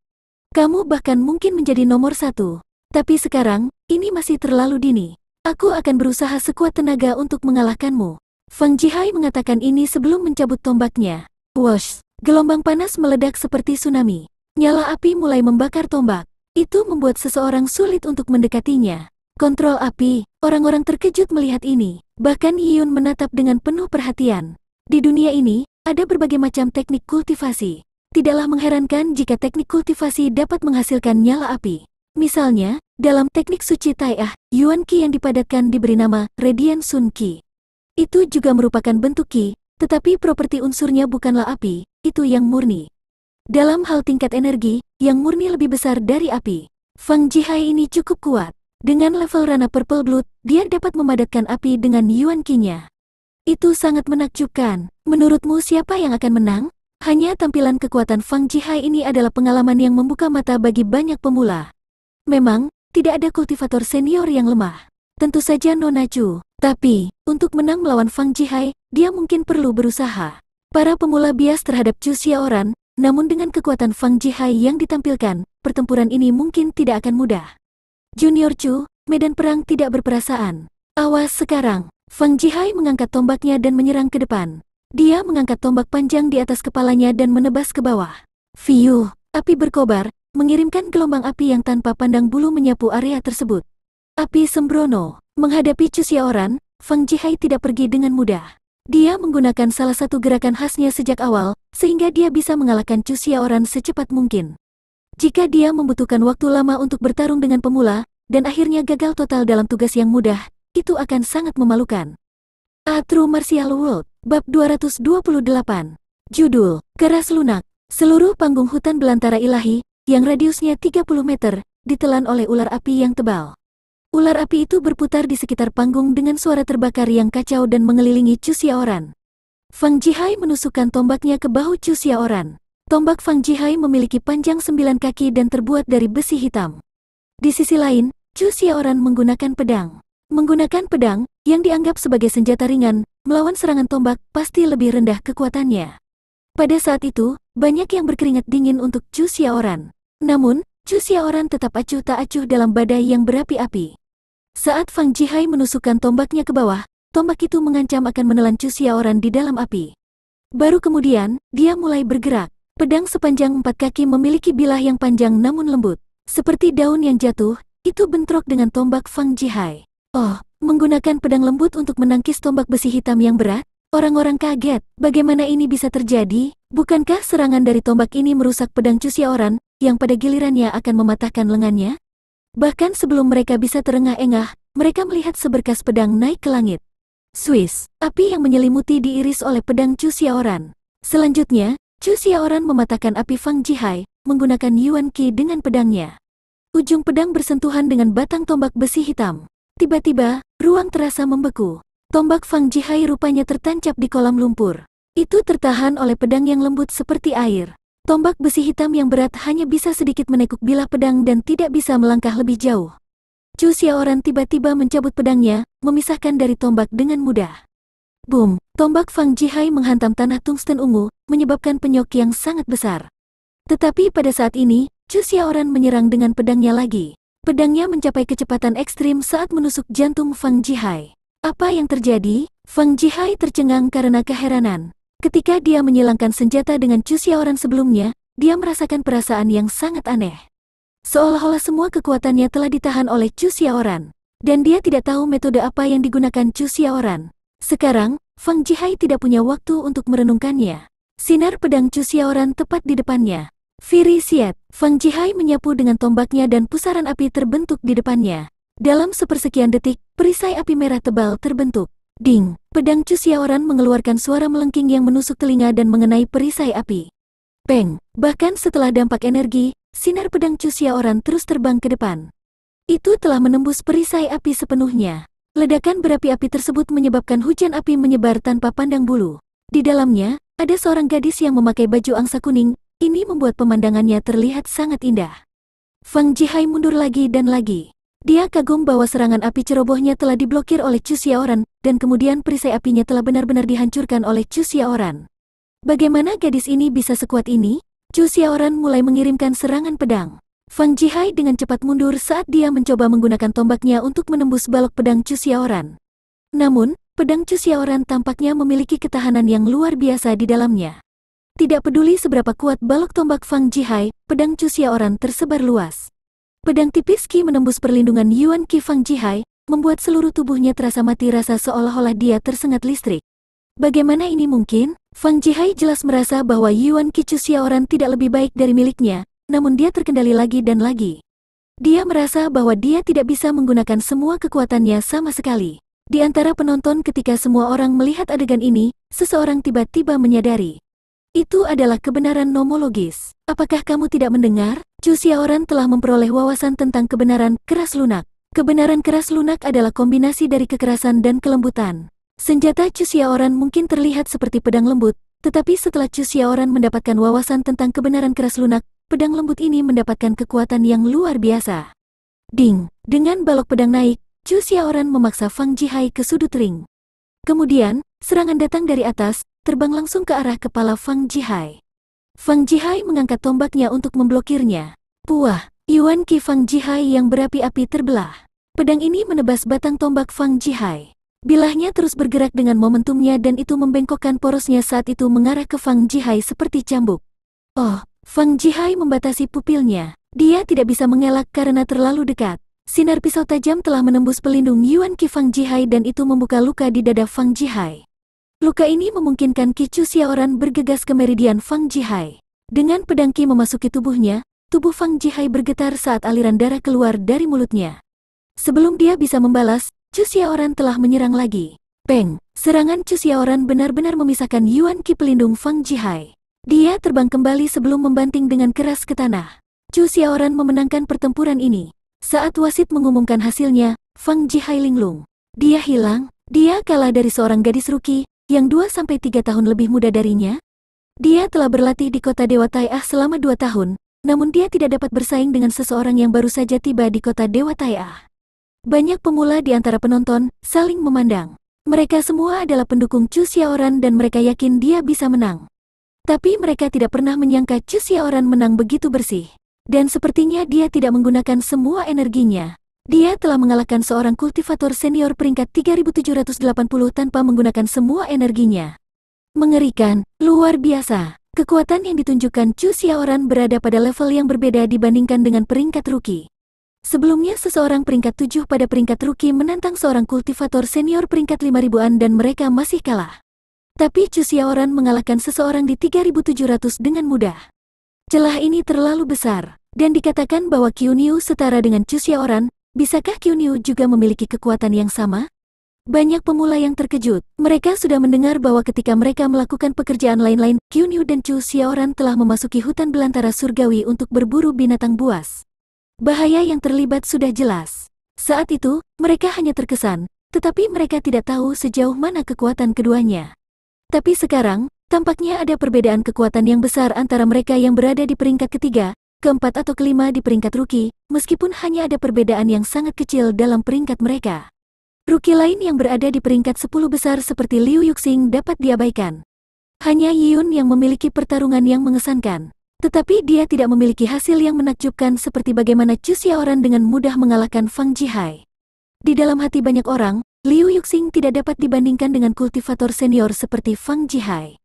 Kamu bahkan mungkin menjadi nomor 1. Tapi sekarang, ini masih terlalu dini. Aku akan berusaha sekuat tenaga untuk mengalahkanmu. Fang Jihai mengatakan ini sebelum mencabut tombaknya. Wosh! Gelombang panas meledak seperti tsunami. Nyala api mulai membakar tombak. Itu membuat seseorang sulit untuk mendekatinya. Kontrol api, orang-orang terkejut melihat ini. Bahkan Yiyun menatap dengan penuh perhatian. Di dunia ini, ada berbagai macam teknik kultivasi. Tidaklah mengherankan jika teknik kultivasi dapat menghasilkan nyala api. Misalnya, dalam teknik suci Tai'ah, Yuan Qi yang dipadatkan diberi nama Radiant Sun Qi. Itu juga merupakan bentuk Qi, tetapi properti unsurnya bukanlah api, itu yang murni. Dalam hal tingkat energi, yang murni lebih besar dari api. Fang Jihai ini cukup kuat. Dengan level Rana Purple Blood, dia dapat memadatkan api dengan Yuan Qi-nya. Itu sangat menakjubkan. Menurutmu siapa yang akan menang? Hanya tampilan kekuatan Fang Jihai ini adalah pengalaman yang membuka mata bagi banyak pemula. Memang, tidak ada kultivator senior yang lemah. Tentu saja Nona Chu. Tapi, untuk menang melawan Fang Jihai, dia mungkin perlu berusaha. Para pemula bias terhadap Chu Xiaoran, namun dengan kekuatan Fang Jihai yang ditampilkan, pertempuran ini mungkin tidak akan mudah. Junior Chu, medan perang tidak berperasaan. Awas sekarang. Fang Jihai mengangkat tombaknya dan menyerang ke depan. Dia mengangkat tombak panjang di atas kepalanya dan menebas ke bawah. Fiuh, api berkobar, mengirimkan gelombang api yang tanpa pandang bulu menyapu area tersebut. Api sembrono. Menghadapi Chu Xiaoran, Fang Jihai tidak pergi dengan mudah. Dia menggunakan salah satu gerakan khasnya sejak awal, sehingga dia bisa mengalahkan Chu Xiaoran secepat mungkin. Jika dia membutuhkan waktu lama untuk bertarung dengan pemula, dan akhirnya gagal total dalam tugas yang mudah, itu akan sangat memalukan. A True Martial World, Bab 228. Judul, Keras Lunak. Seluruh panggung hutan belantara ilahi, yang radiusnya 30 meter, ditelan oleh ular api yang tebal. Ular api itu berputar di sekitar panggung dengan suara terbakar yang kacau dan mengelilingi Chu Xiaoran. Fang Jihai menusukkan tombaknya ke bahu Chu Xiaoran. Tombak Fang Jihai memiliki panjang 9 kaki dan terbuat dari besi hitam. Di sisi lain, Chu Xiaoran menggunakan pedang. Menggunakan pedang, yang dianggap sebagai senjata ringan, melawan serangan tombak pasti lebih rendah kekuatannya. Pada saat itu, banyak yang berkeringat dingin untuk Chu Xiaoran. Namun, Chu Xiaoran tetap acuh tak acuh dalam badai yang berapi-api. Saat Fang Jihai menusukkan tombaknya ke bawah, tombak itu mengancam akan menelan Chu Xiaoran di dalam api. Baru kemudian, dia mulai bergerak. Pedang sepanjang 4 kaki memiliki bilah yang panjang namun lembut. Seperti daun yang jatuh, itu bentrok dengan tombak Fang Jihai. Oh, menggunakan pedang lembut untuk menangkis tombak besi hitam yang berat? Orang-orang kaget, bagaimana ini bisa terjadi? Bukankah serangan dari tombak ini merusak pedang Chu Xiaoran, yang pada gilirannya akan mematahkan lengannya? Bahkan sebelum mereka bisa terengah-engah, mereka melihat seberkas pedang naik ke langit. Swiss, api yang menyelimuti diiris oleh pedang Chu Xiaoran. Selanjutnya, Chu Xiaoran mematahkan api Fang Jihai, menggunakan Yuan Qi dengan pedangnya. Ujung pedang bersentuhan dengan batang tombak besi hitam. Tiba-tiba, ruang terasa membeku. Tombak Fang Jihai rupanya tertancap di kolam lumpur. Itu tertahan oleh pedang yang lembut seperti air. Tombak besi hitam yang berat hanya bisa sedikit menekuk bilah pedang dan tidak bisa melangkah lebih jauh. Chu Xiaoran tiba-tiba mencabut pedangnya, memisahkan dari tombak dengan mudah. Boom! Tombak Fang Jihai menghantam tanah tungsten ungu, menyebabkan penyok yang sangat besar. Tetapi pada saat ini, Chu Xiaoran menyerang dengan pedangnya lagi. Pedangnya mencapai kecepatan ekstrim saat menusuk jantung Fang Jihai. Apa yang terjadi? Fang Jihai tercengang karena keheranan. Ketika dia menyilangkan senjata dengan Chu Xiaoran sebelumnya, dia merasakan perasaan yang sangat aneh. Seolah-olah semua kekuatannya telah ditahan oleh Chu Xiaoran. Dan dia tidak tahu metode apa yang digunakan Chu Xiaoran. Sekarang, Fang Jihai tidak punya waktu untuk merenungkannya. Sinar pedang Chu Xiaoran tepat di depannya. Fury Siat, Fang Jihai menyapu dengan tombaknya dan pusaran api terbentuk di depannya. Dalam sepersekian detik, perisai api merah tebal terbentuk. Ding! Pedang Chu Xiaoran mengeluarkan suara melengking yang menusuk telinga dan mengenai perisai api. Peng! Bahkan setelah dampak energi, sinar pedang Chu Xiaoran terus terbang ke depan. Itu telah menembus perisai api sepenuhnya. Ledakan berapi-api tersebut menyebabkan hujan api menyebar tanpa pandang bulu. Di dalamnya, ada seorang gadis yang memakai baju angsa kuning. Ini membuat pemandangannya terlihat sangat indah. Fang Jihai mundur lagi dan lagi. Dia kagum bahwa serangan api cerobohnya telah diblokir oleh Chu Xiaoran, dan kemudian perisai apinya telah benar-benar dihancurkan oleh Chu Xiaoran. Bagaimana gadis ini bisa sekuat ini? Chu Xiaoran mulai mengirimkan serangan pedang. Fang Jihai dengan cepat mundur saat dia mencoba menggunakan tombaknya untuk menembus balok pedang Chu Xiaoran. Namun, pedang Chu Xiaoran tampaknya memiliki ketahanan yang luar biasa di dalamnya. Tidak peduli seberapa kuat balok tombak Fang Jihai, pedang Chu Xiaoran tersebar luas. Pedang tipis Qi menembus perlindungan Yuan Qi Fang Jihai, membuat seluruh tubuhnya terasa mati rasa seolah-olah dia tersengat listrik. Bagaimana ini mungkin? Fang Jihai jelas merasa bahwa Yuan Qi Chu Xiaoran tidak lebih baik dari miliknya, namun dia terkendali lagi dan lagi. Dia merasa bahwa dia tidak bisa menggunakan semua kekuatannya sama sekali. Di antara penonton ketika semua orang melihat adegan ini, seseorang tiba-tiba menyadari. Itu adalah kebenaran nomologis. Apakah kamu tidak mendengar? Chu Xiaoran telah memperoleh wawasan tentang kebenaran keras lunak. Kebenaran keras lunak adalah kombinasi dari kekerasan dan kelembutan. Senjata Chu Xiaoran mungkin terlihat seperti pedang lembut, tetapi setelah Chu Xiaoran mendapatkan wawasan tentang kebenaran keras lunak, pedang lembut ini mendapatkan kekuatan yang luar biasa. Ding! Dengan balok pedang naik, Chu Xiaoran memaksa Fang Jihai ke sudut ring. Kemudian, serangan datang dari atas, terbang langsung ke arah kepala Fang Jihai. Fang Jihai mengangkat tombaknya untuk memblokirnya. Puah! Yuan Qi Fang Jihai yang berapi-api terbelah. Pedang ini menebas batang tombak Fang Jihai. Bilahnya terus bergerak dengan momentumnya dan itu membengkokkan porosnya saat itu mengarah ke Fang Jihai seperti cambuk. Oh! Fang Jihai membatasi pupilnya. Dia tidak bisa mengelak karena terlalu dekat. Sinar pisau tajam telah menembus pelindung Yuan Qi Fang Jihai dan itu membuka luka di dada Fang Jihai. Luka ini memungkinkan Qi Chu Xiaoran bergegas ke meridian Fang Jihai. Dengan pedang Qi memasuki tubuhnya, tubuh Fang Jihai bergetar saat aliran darah keluar dari mulutnya. Sebelum dia bisa membalas, Chu Xiaoran telah menyerang lagi. Peng! Serangan Chu Xiaoran benar-benar memisahkan Yuan Qi pelindung Fang Jihai. Dia terbang kembali sebelum membanting dengan keras ke tanah. Chu Xiaoran memenangkan pertempuran ini. Saat wasit mengumumkan hasilnya, Fang Jihai linglung. Dia hilang. Dia kalah dari seorang gadis rookie yang 2-3 tahun lebih muda darinya. Dia telah berlatih di kota Dewa Tai'ah selama 2 tahun, namun dia tidak dapat bersaing dengan seseorang yang baru saja tiba di kota Dewa Tai'ah. Banyak pemula di antara penonton saling memandang. Mereka semua adalah pendukung Chu Xiaoran dan mereka yakin dia bisa menang. Tapi mereka tidak pernah menyangka Chu Xiaoran menang begitu bersih. Dan sepertinya dia tidak menggunakan semua energinya. Dia telah mengalahkan seorang kultivator senior peringkat 3780 tanpa menggunakan semua energinya. Mengerikan, luar biasa. Kekuatan yang ditunjukkan Chu Xiaoran berada pada level yang berbeda dibandingkan dengan peringkat rookie. Sebelumnya seseorang peringkat 7 pada peringkat rookie menantang seorang kultivator senior peringkat 5000-an dan mereka masih kalah. Tapi Chu Xiaoran mengalahkan seseorang di 3700 dengan mudah. Celah ini terlalu besar, dan dikatakan bahwa Qiu Niu setara dengan Chu Xiaoran. Bisakah Qiu Niu juga memiliki kekuatan yang sama? Banyak pemula yang terkejut. Mereka sudah mendengar bahwa ketika mereka melakukan pekerjaan lain-lain, Qiu Niu dan Chu Xiaoran telah memasuki hutan belantara surgawi untuk berburu binatang buas. Bahaya yang terlibat sudah jelas. Saat itu, mereka hanya terkesan, tetapi mereka tidak tahu sejauh mana kekuatan keduanya. Tapi sekarang, Tampaknya ada perbedaan kekuatan yang besar antara mereka yang berada di peringkat ketiga, keempat atau kelima di peringkat rookie, meskipun hanya ada perbedaan yang sangat kecil dalam peringkat mereka. Rookie lain yang berada di peringkat 10 besar seperti Liu Yuxing dapat diabaikan. Hanya Yiyun yang memiliki pertarungan yang mengesankan. Tetapi dia tidak memiliki hasil yang menakjubkan seperti bagaimana Chu Xiaoran dengan mudah mengalahkan Fang Jihai. Di dalam hati banyak orang, Liu Yuxing tidak dapat dibandingkan dengan kultivator senior seperti Fang Jihai.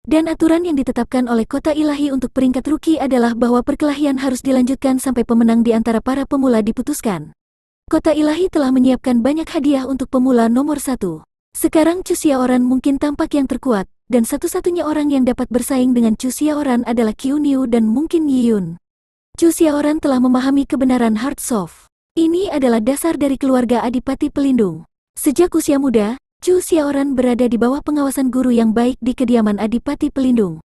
Dan aturan yang ditetapkan oleh kota ilahi untuk peringkat rookie adalah bahwa perkelahian harus dilanjutkan sampai pemenang di antara para pemula diputuskan. Kota ilahi telah menyiapkan banyak hadiah untuk pemula nomor 1. Sekarang Chu Xiaoran mungkin tampak yang terkuat, dan satu-satunya orang yang dapat bersaing dengan Chu Xiaoran adalah Qiu Niu dan mungkin Yiyun. Chu Xiaoran telah memahami kebenaran Hearts of. Ini adalah dasar dari keluarga Adipati Pelindung. Sejak usia muda, Chu Xiaoran berada di bawah pengawasan guru yang baik di kediaman Adipati Pelindung.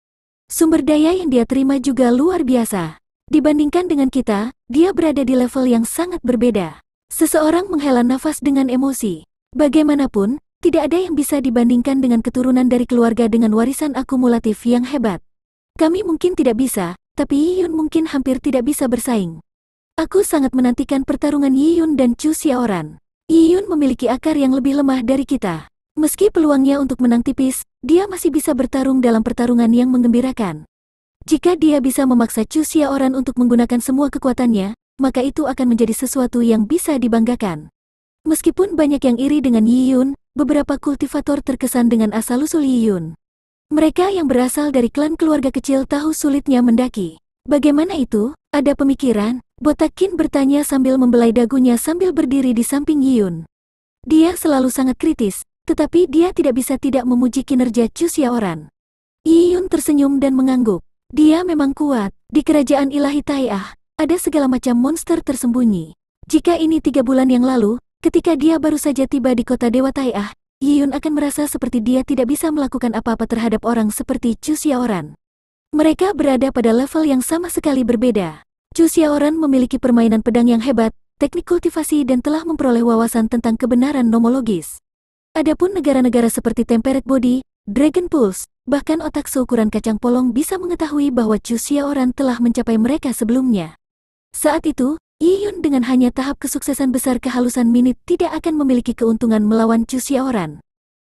Sumber daya yang dia terima juga luar biasa. Dibandingkan dengan kita, dia berada di level yang sangat berbeda. Seseorang menghela nafas dengan emosi. Bagaimanapun, tidak ada yang bisa dibandingkan dengan keturunan dari keluarga dengan warisan akumulatif yang hebat. Kami mungkin tidak bisa, tapi Yiyun mungkin hampir tidak bisa bersaing. Aku sangat menantikan pertarungan Yiyun dan Chu Xiaoran. Yiyun memiliki akar yang lebih lemah dari kita. Meski peluangnya untuk menang tipis, dia masih bisa bertarung dalam pertarungan yang menggembirakan. Jika dia bisa memaksa Chu Xiaoran untuk menggunakan semua kekuatannya, maka itu akan menjadi sesuatu yang bisa dibanggakan. Meskipun banyak yang iri dengan Yiyun, beberapa kultivator terkesan dengan asal-usul Yiyun. Mereka yang berasal dari klan keluarga kecil tahu sulitnya mendaki. Bagaimana itu? Ada pemikiran? Botak Qin bertanya sambil membelai dagunya sambil berdiri di samping Yiyun. Dia selalu sangat kritis, tetapi dia tidak bisa tidak memuji kinerja Chu Xiaoran. Yiyun tersenyum dan mengangguk. Dia memang kuat. Di kerajaan ilahi Tai'ah, ada segala macam monster tersembunyi. Jika ini 3 bulan yang lalu, ketika dia baru saja tiba di kota Dewa Tai'ah, Yiyun akan merasa seperti dia tidak bisa melakukan apa-apa terhadap orang seperti Chu Xiaoran. Mereka berada pada level yang sama sekali berbeda. Chu Xiaoran memiliki permainan pedang yang hebat, teknik kultivasi dan telah memperoleh wawasan tentang kebenaran nomologis. Adapun negara-negara seperti Temperate Body, Dragon Pulse, bahkan otak seukuran kacang polong bisa mengetahui bahwa Chu Xiaoran telah mencapai mereka sebelumnya. Saat itu, Yiyun dengan hanya tahap kesuksesan besar kehalusan minit tidak akan memiliki keuntungan melawan Chu Xiaoran.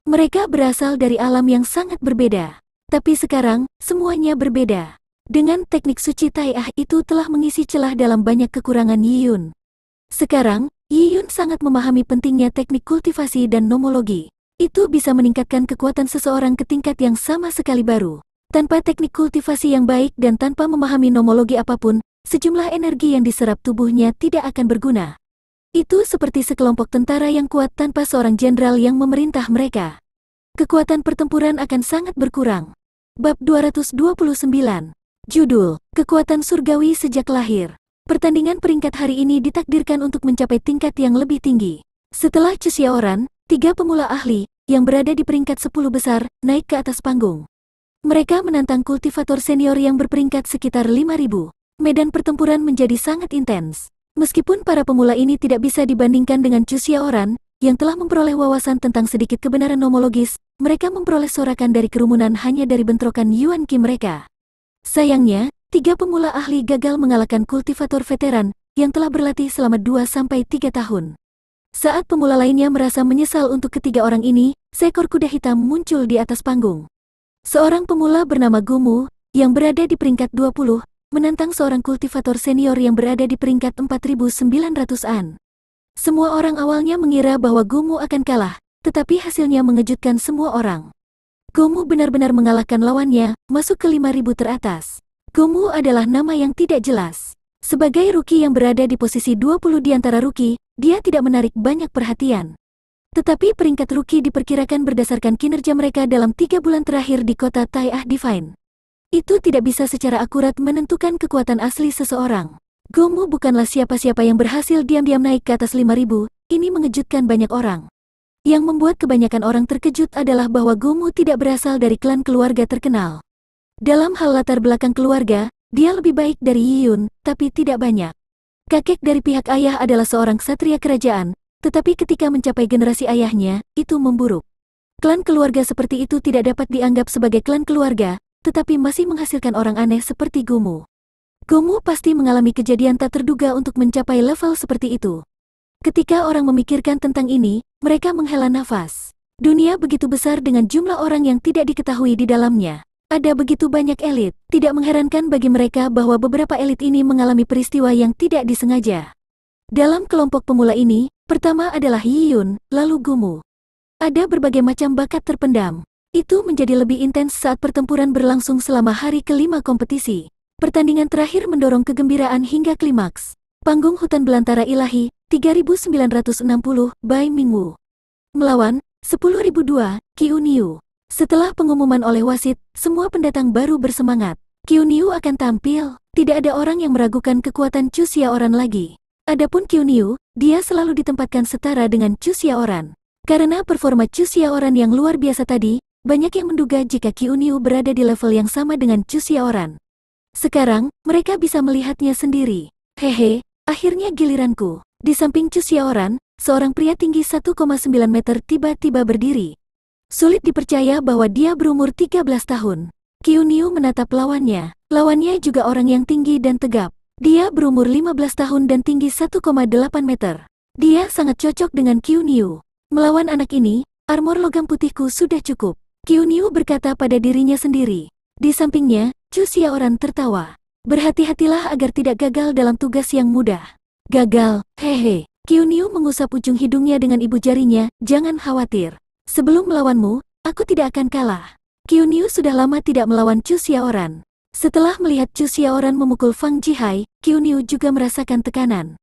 Mereka berasal dari alam yang sangat berbeda. Tapi sekarang, semuanya berbeda. Dengan teknik suci Tai'ah itu telah mengisi celah dalam banyak kekurangan Yiyun. Sekarang, Yiyun sangat memahami pentingnya teknik kultivasi dan nomologi. Itu bisa meningkatkan kekuatan seseorang ke tingkat yang sama sekali baru. Tanpa teknik kultivasi yang baik dan tanpa memahami nomologi apapun, sejumlah energi yang diserap tubuhnya tidak akan berguna. Itu seperti sekelompok tentara yang kuat tanpa seorang jenderal yang memerintah mereka. Kekuatan pertempuran akan sangat berkurang. Bab 229. Judul, Kekuatan Surgawi Sejak Lahir. Pertandingan peringkat hari ini ditakdirkan untuk mencapai tingkat yang lebih tinggi. Setelah Chu Xiaoran, 3 pemula ahli, yang berada di peringkat 10 besar, naik ke atas panggung. Mereka menantang kultivator senior yang berperingkat sekitar 5.000. Medan pertempuran menjadi sangat intens. Meskipun para pemula ini tidak bisa dibandingkan dengan Chu Xiaoran, yang telah memperoleh wawasan tentang sedikit kebenaran nomologis, mereka memperoleh sorakan dari kerumunan hanya dari bentrokan Yuan Qi mereka. Sayangnya, 3 pemula ahli gagal mengalahkan kultivator veteran, yang telah berlatih selama 2-3 tahun. Saat pemula lainnya merasa menyesal untuk ketiga orang ini, seekor kuda hitam muncul di atas panggung. Seorang pemula bernama Gumu, yang berada di peringkat 20, menantang seorang kultivator senior yang berada di peringkat 4.900-an. Semua orang awalnya mengira bahwa Gumu akan kalah, tetapi hasilnya mengejutkan semua orang. Gumu benar-benar mengalahkan lawannya, masuk ke 5.000 teratas. Gumu adalah nama yang tidak jelas. Sebagai rookie yang berada di posisi 20 di antara rookie, dia tidak menarik banyak perhatian. Tetapi peringkat rookie diperkirakan berdasarkan kinerja mereka dalam 3 bulan terakhir di kota Tai'ah Divine. Itu tidak bisa secara akurat menentukan kekuatan asli seseorang. Gumu bukanlah siapa-siapa yang berhasil diam-diam naik ke atas 5.000, ini mengejutkan banyak orang. Yang membuat kebanyakan orang terkejut adalah bahwa Gumu tidak berasal dari klan keluarga terkenal. Dalam hal latar belakang keluarga, dia lebih baik dari Yiyun, tapi tidak banyak. Kakek dari pihak ayah adalah seorang ksatria kerajaan, tetapi ketika mencapai generasi ayahnya, itu memburuk. Klan keluarga seperti itu tidak dapat dianggap sebagai klan keluarga, tetapi masih menghasilkan orang aneh seperti Gomu. Gomu pasti mengalami kejadian tak terduga untuk mencapai level seperti itu. Ketika orang memikirkan tentang ini, mereka menghela nafas. Dunia begitu besar dengan jumlah orang yang tidak diketahui di dalamnya. Ada begitu banyak elit, tidak mengherankan bagi mereka bahwa beberapa elit ini mengalami peristiwa yang tidak disengaja. Dalam kelompok pemula ini, pertama adalah Yiyun, lalu Gomu. Ada berbagai macam bakat terpendam. Itu menjadi lebih intens saat pertempuran berlangsung selama hari kelima kompetisi. Pertandingan terakhir mendorong kegembiraan hingga klimaks. Panggung Hutan Belantara Ilahi, 3960, by Mingwu. Melawan, 10.002, Qiu. Setelah pengumuman oleh wasit, semua pendatang baru bersemangat. Qiu akan tampil. Tidak ada orang yang meragukan kekuatan Chu Xiaoran lagi. Adapun Qiu, dia selalu ditempatkan setara dengan Chu Xiaoran. Karena performa Chu Xiaoran yang luar biasa tadi, banyak yang menduga jika Qiu berada di level yang sama dengan Chu Xiaoran. Sekarang, mereka bisa melihatnya sendiri. Hehe, akhirnya giliranku. Di samping Chu Xiaoran, seorang pria tinggi 1,9 meter tiba-tiba berdiri. Sulit dipercaya bahwa dia berumur 13 tahun. Qiu menatap lawannya. Lawannya juga orang yang tinggi dan tegap. Dia berumur 15 tahun dan tinggi 1,8 meter. Dia sangat cocok dengan Qiu. Melawan anak ini, armor logam putihku sudah cukup. Qiu berkata pada dirinya sendiri. Di sampingnya, Chu Xiaoran tertawa. Berhati-hatilah agar tidak gagal dalam tugas yang mudah. Gagal, hehe. Qiu mengusap ujung hidungnya dengan ibu jarinya, jangan khawatir. Sebelum melawanmu, aku tidak akan kalah. Qiu sudah lama tidak melawan Chu Xiaoran. Setelah melihat Chu Xiaoran memukul Fang Jihai, Qiu juga merasakan tekanan.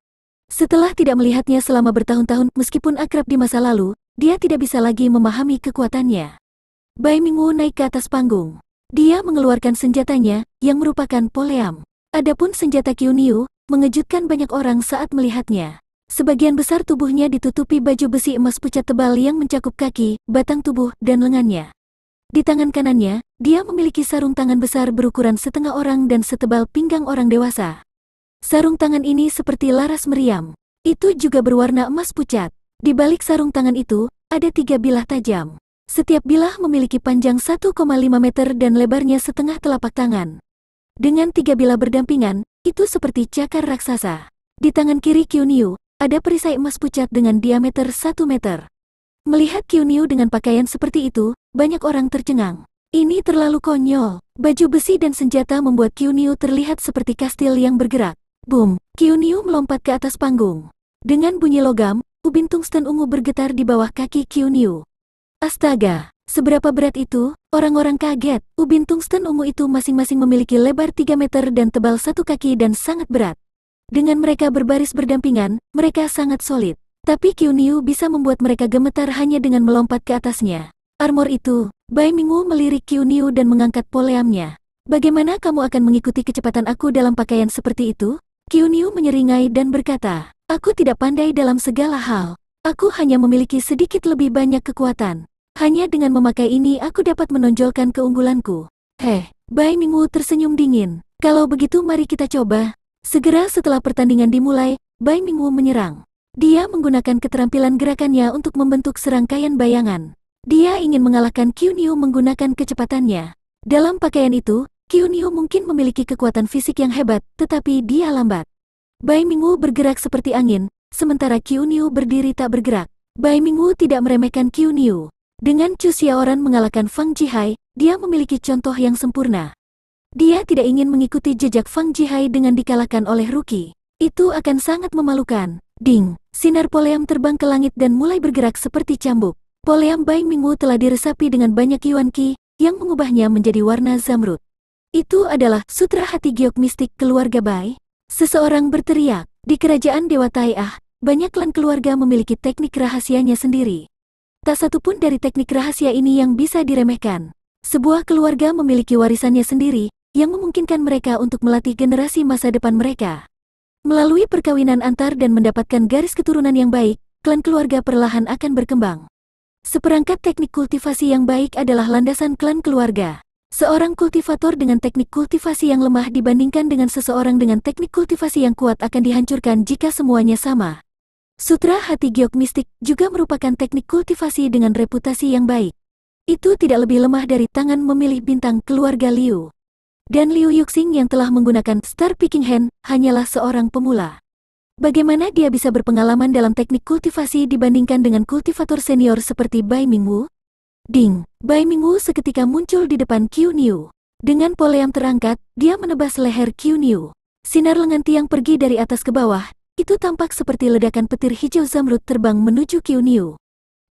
Setelah tidak melihatnya selama bertahun-tahun meskipun akrab di masa lalu, dia tidak bisa lagi memahami kekuatannya. Bai Mingwu naik ke atas panggung. Dia mengeluarkan senjatanya, yang merupakan poleam. Adapun senjata Qiu mengejutkan banyak orang saat melihatnya. Sebagian besar tubuhnya ditutupi baju besi emas pucat tebal yang mencakup kaki, batang tubuh, dan lengannya. Di tangan kanannya, dia memiliki sarung tangan besar berukuran setengah orang dan setebal pinggang orang dewasa. Sarung tangan ini seperti laras meriam. Itu juga berwarna emas pucat. Di balik sarung tangan itu, ada 3 bilah tajam. Setiap bilah memiliki panjang 1,5 meter dan lebarnya setengah telapak tangan. Dengan 3 bilah berdampingan, itu seperti cakar raksasa. Di tangan kiri Qiu ada perisai emas pucat dengan diameter 1 meter. Melihat Qiu dengan pakaian seperti itu, banyak orang tercengang. Ini terlalu konyol. Baju besi dan senjata membuat Qiu terlihat seperti kastil yang bergerak. Boom! Qiu melompat ke atas panggung. Dengan bunyi logam, ubin tungsten ungu bergetar di bawah kaki Qiu. Astaga! Seberapa berat itu? Orang-orang kaget. Ubin tungsten ungu itu masing-masing memiliki lebar 3 meter dan tebal 1 kaki dan sangat berat. Dengan mereka berbaris berdampingan, mereka sangat solid. Tapi Qiu bisa membuat mereka gemetar hanya dengan melompat ke atasnya. Armor itu, Bai Mingwu melirik Qiu dan mengangkat poleamnya. Bagaimana kamu akan mengikuti kecepatan aku dalam pakaian seperti itu? Qiu menyeringai dan berkata, aku tidak pandai dalam segala hal. Aku hanya memiliki sedikit lebih banyak kekuatan. Hanya dengan memakai ini aku dapat menonjolkan keunggulanku. Bai Mingwu tersenyum dingin. Kalau begitu mari kita coba. Segera setelah pertandingan dimulai, Bai Mingwu menyerang. Dia menggunakan keterampilan gerakannya untuk membentuk serangkaian bayangan. Dia ingin mengalahkan Qiu menggunakan kecepatannya. Dalam pakaian itu, Qiu mungkin memiliki kekuatan fisik yang hebat, tetapi dia lambat. Bai Mingwu bergerak seperti angin, sementara Qiu berdiri tak bergerak. Bai Mingwu tidak meremehkan Qiu. Dengan Chu Xiaoran mengalahkan Fang Jihai, dia memiliki contoh yang sempurna. Dia tidak ingin mengikuti jejak Fang Jihai dengan dikalahkan oleh rookie. Itu akan sangat memalukan. Ding! Sinar poleam terbang ke langit dan mulai bergerak seperti cambuk. Poleam Bai Mingwu telah diresapi dengan banyak Yuan Qi, yang mengubahnya menjadi warna zamrud. Itu adalah sutra hati giok mistik keluarga Bai. Seseorang berteriak. Di kerajaan Dewa Tai'ah, banyak klan keluarga memiliki teknik rahasianya sendiri. Tak satu pun dari teknik rahasia ini yang bisa diremehkan. Sebuah keluarga memiliki warisannya sendiri, yang memungkinkan mereka untuk melatih generasi masa depan mereka. Melalui perkawinan antar dan mendapatkan garis keturunan yang baik, klan keluarga perlahan akan berkembang. Seperangkat teknik kultivasi yang baik adalah landasan klan keluarga. Seorang kultivator dengan teknik kultivasi yang lemah dibandingkan dengan seseorang dengan teknik kultivasi yang kuat akan dihancurkan jika semuanya sama. Sutra hati giok mistik juga merupakan teknik kultivasi dengan reputasi yang baik. Itu tidak lebih lemah dari tangan memilih bintang keluarga Liu. Dan Liu Yuxing yang telah menggunakan Star Picking Hand hanyalah seorang pemula. Bagaimana dia bisa berpengalaman dalam teknik kultivasi dibandingkan dengan kultivator senior seperti Bai Mingwu? Ding! Bai Mingwu seketika muncul di depan Qiu Niu. Dengan poleam terangkat, dia menebas leher Qiu Niu. Sinar lengan tiang pergi dari atas ke bawah. Itu tampak seperti ledakan petir hijau zamrud terbang menuju Qiu Niu.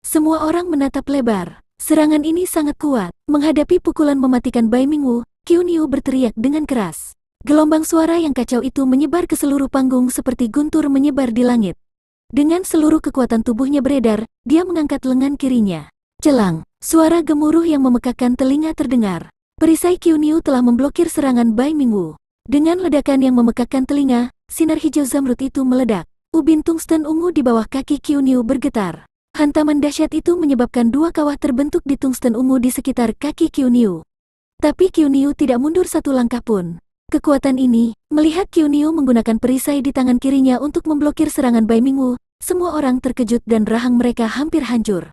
Semua orang menatap lebar. Serangan ini sangat kuat. Menghadapi pukulan mematikan Bai Mingwu, Qiu Niu berteriak dengan keras. Gelombang suara yang kacau itu menyebar ke seluruh panggung seperti guntur menyebar di langit. Dengan seluruh kekuatan tubuhnya beredar, dia mengangkat lengan kirinya. Celang, suara gemuruh yang memekakkan telinga terdengar. Perisai Qiu Niu telah memblokir serangan Bai Mingwu. Dengan ledakan yang memekakkan telinga, sinar hijau zamrud itu meledak. Ubin tungsten ungu di bawah kaki Qiu Niu bergetar. Hantaman dahsyat itu menyebabkan dua kawah terbentuk di tungsten ungu di sekitar kaki Qiu Niu. Tapi Qiu Niu tidak mundur satu langkah pun. Kekuatan ini, melihat Qiu Niu menggunakan perisai di tangan kirinya untuk memblokir serangan Bai Mingwu, semua orang terkejut dan rahang mereka hampir hancur.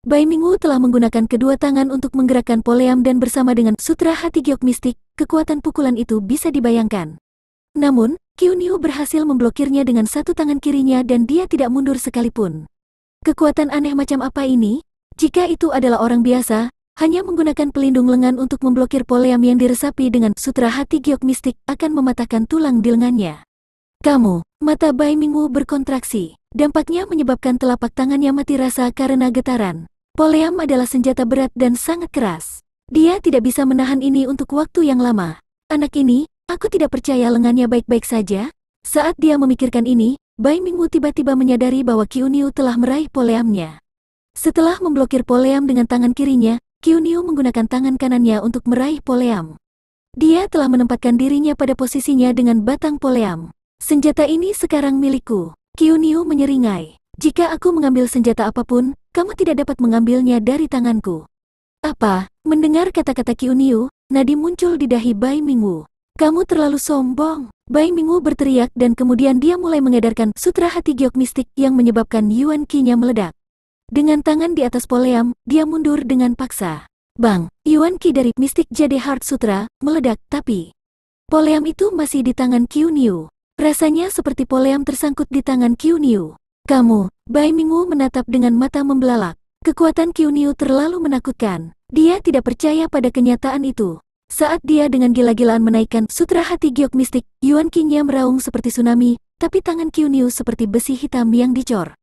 Bai Mingwu telah menggunakan kedua tangan untuk menggerakkan poleam dan bersama dengan Sutra Hati Giok Mistik, kekuatan pukulan itu bisa dibayangkan. Namun, Qiu Niu berhasil memblokirnya dengan satu tangan kirinya dan dia tidak mundur sekalipun. Kekuatan aneh macam apa ini? Jika itu adalah orang biasa, hanya menggunakan pelindung lengan untuk memblokir poleam yang diresapi dengan Sutra Hati Giok Mistik akan mematahkan tulang di lengannya. Mata Bai Mingwu berkontraksi. Dampaknya menyebabkan telapak tangannya mati rasa karena getaran. Poleam adalah senjata berat dan sangat keras. Dia tidak bisa menahan ini untuk waktu yang lama. Anak ini, aku tidak percaya lengannya baik-baik saja. Saat dia memikirkan ini, Bai Mingwu tiba-tiba menyadari bahwa Qiu Niu telah meraih poleamnya. Setelah memblokir poleam dengan tangan kirinya, Qiu Niu menggunakan tangan kanannya untuk meraih poleam. Dia telah menempatkan dirinya pada posisinya dengan batang poleam. Senjata ini sekarang milikku. Qiu Niu menyeringai. Jika aku mengambil senjata apapun, kamu tidak dapat mengambilnya dari tanganku. Apa? Mendengar kata-kata Qiu Niu, nadi muncul di dahi Bai Mingwu. Kamu terlalu sombong. Bai Mingwu berteriak dan kemudian dia mulai mengedarkan Sutra Hati Giok Mistik yang menyebabkan Yuan Qi-nya meledak. Dengan tangan di atas poleam, dia mundur dengan paksa. Bang! Yuan Qi dari Mistik Jade Heart Sutra meledak, tapi poleam itu masih di tangan Qiu Niu. Rasanya seperti poleam tersangkut di tangan Qiu Niu. Kamu! Bai Mingwu menatap dengan mata membelalak. Kekuatan Qiu Niu terlalu menakutkan. Dia tidak percaya pada kenyataan itu. Saat dia dengan gila-gilaan menaikkan Sutra Hati Giok Mistik, Yuan Qi-nya meraung seperti tsunami, tapi tangan Qiu Niu seperti besi hitam yang dicor.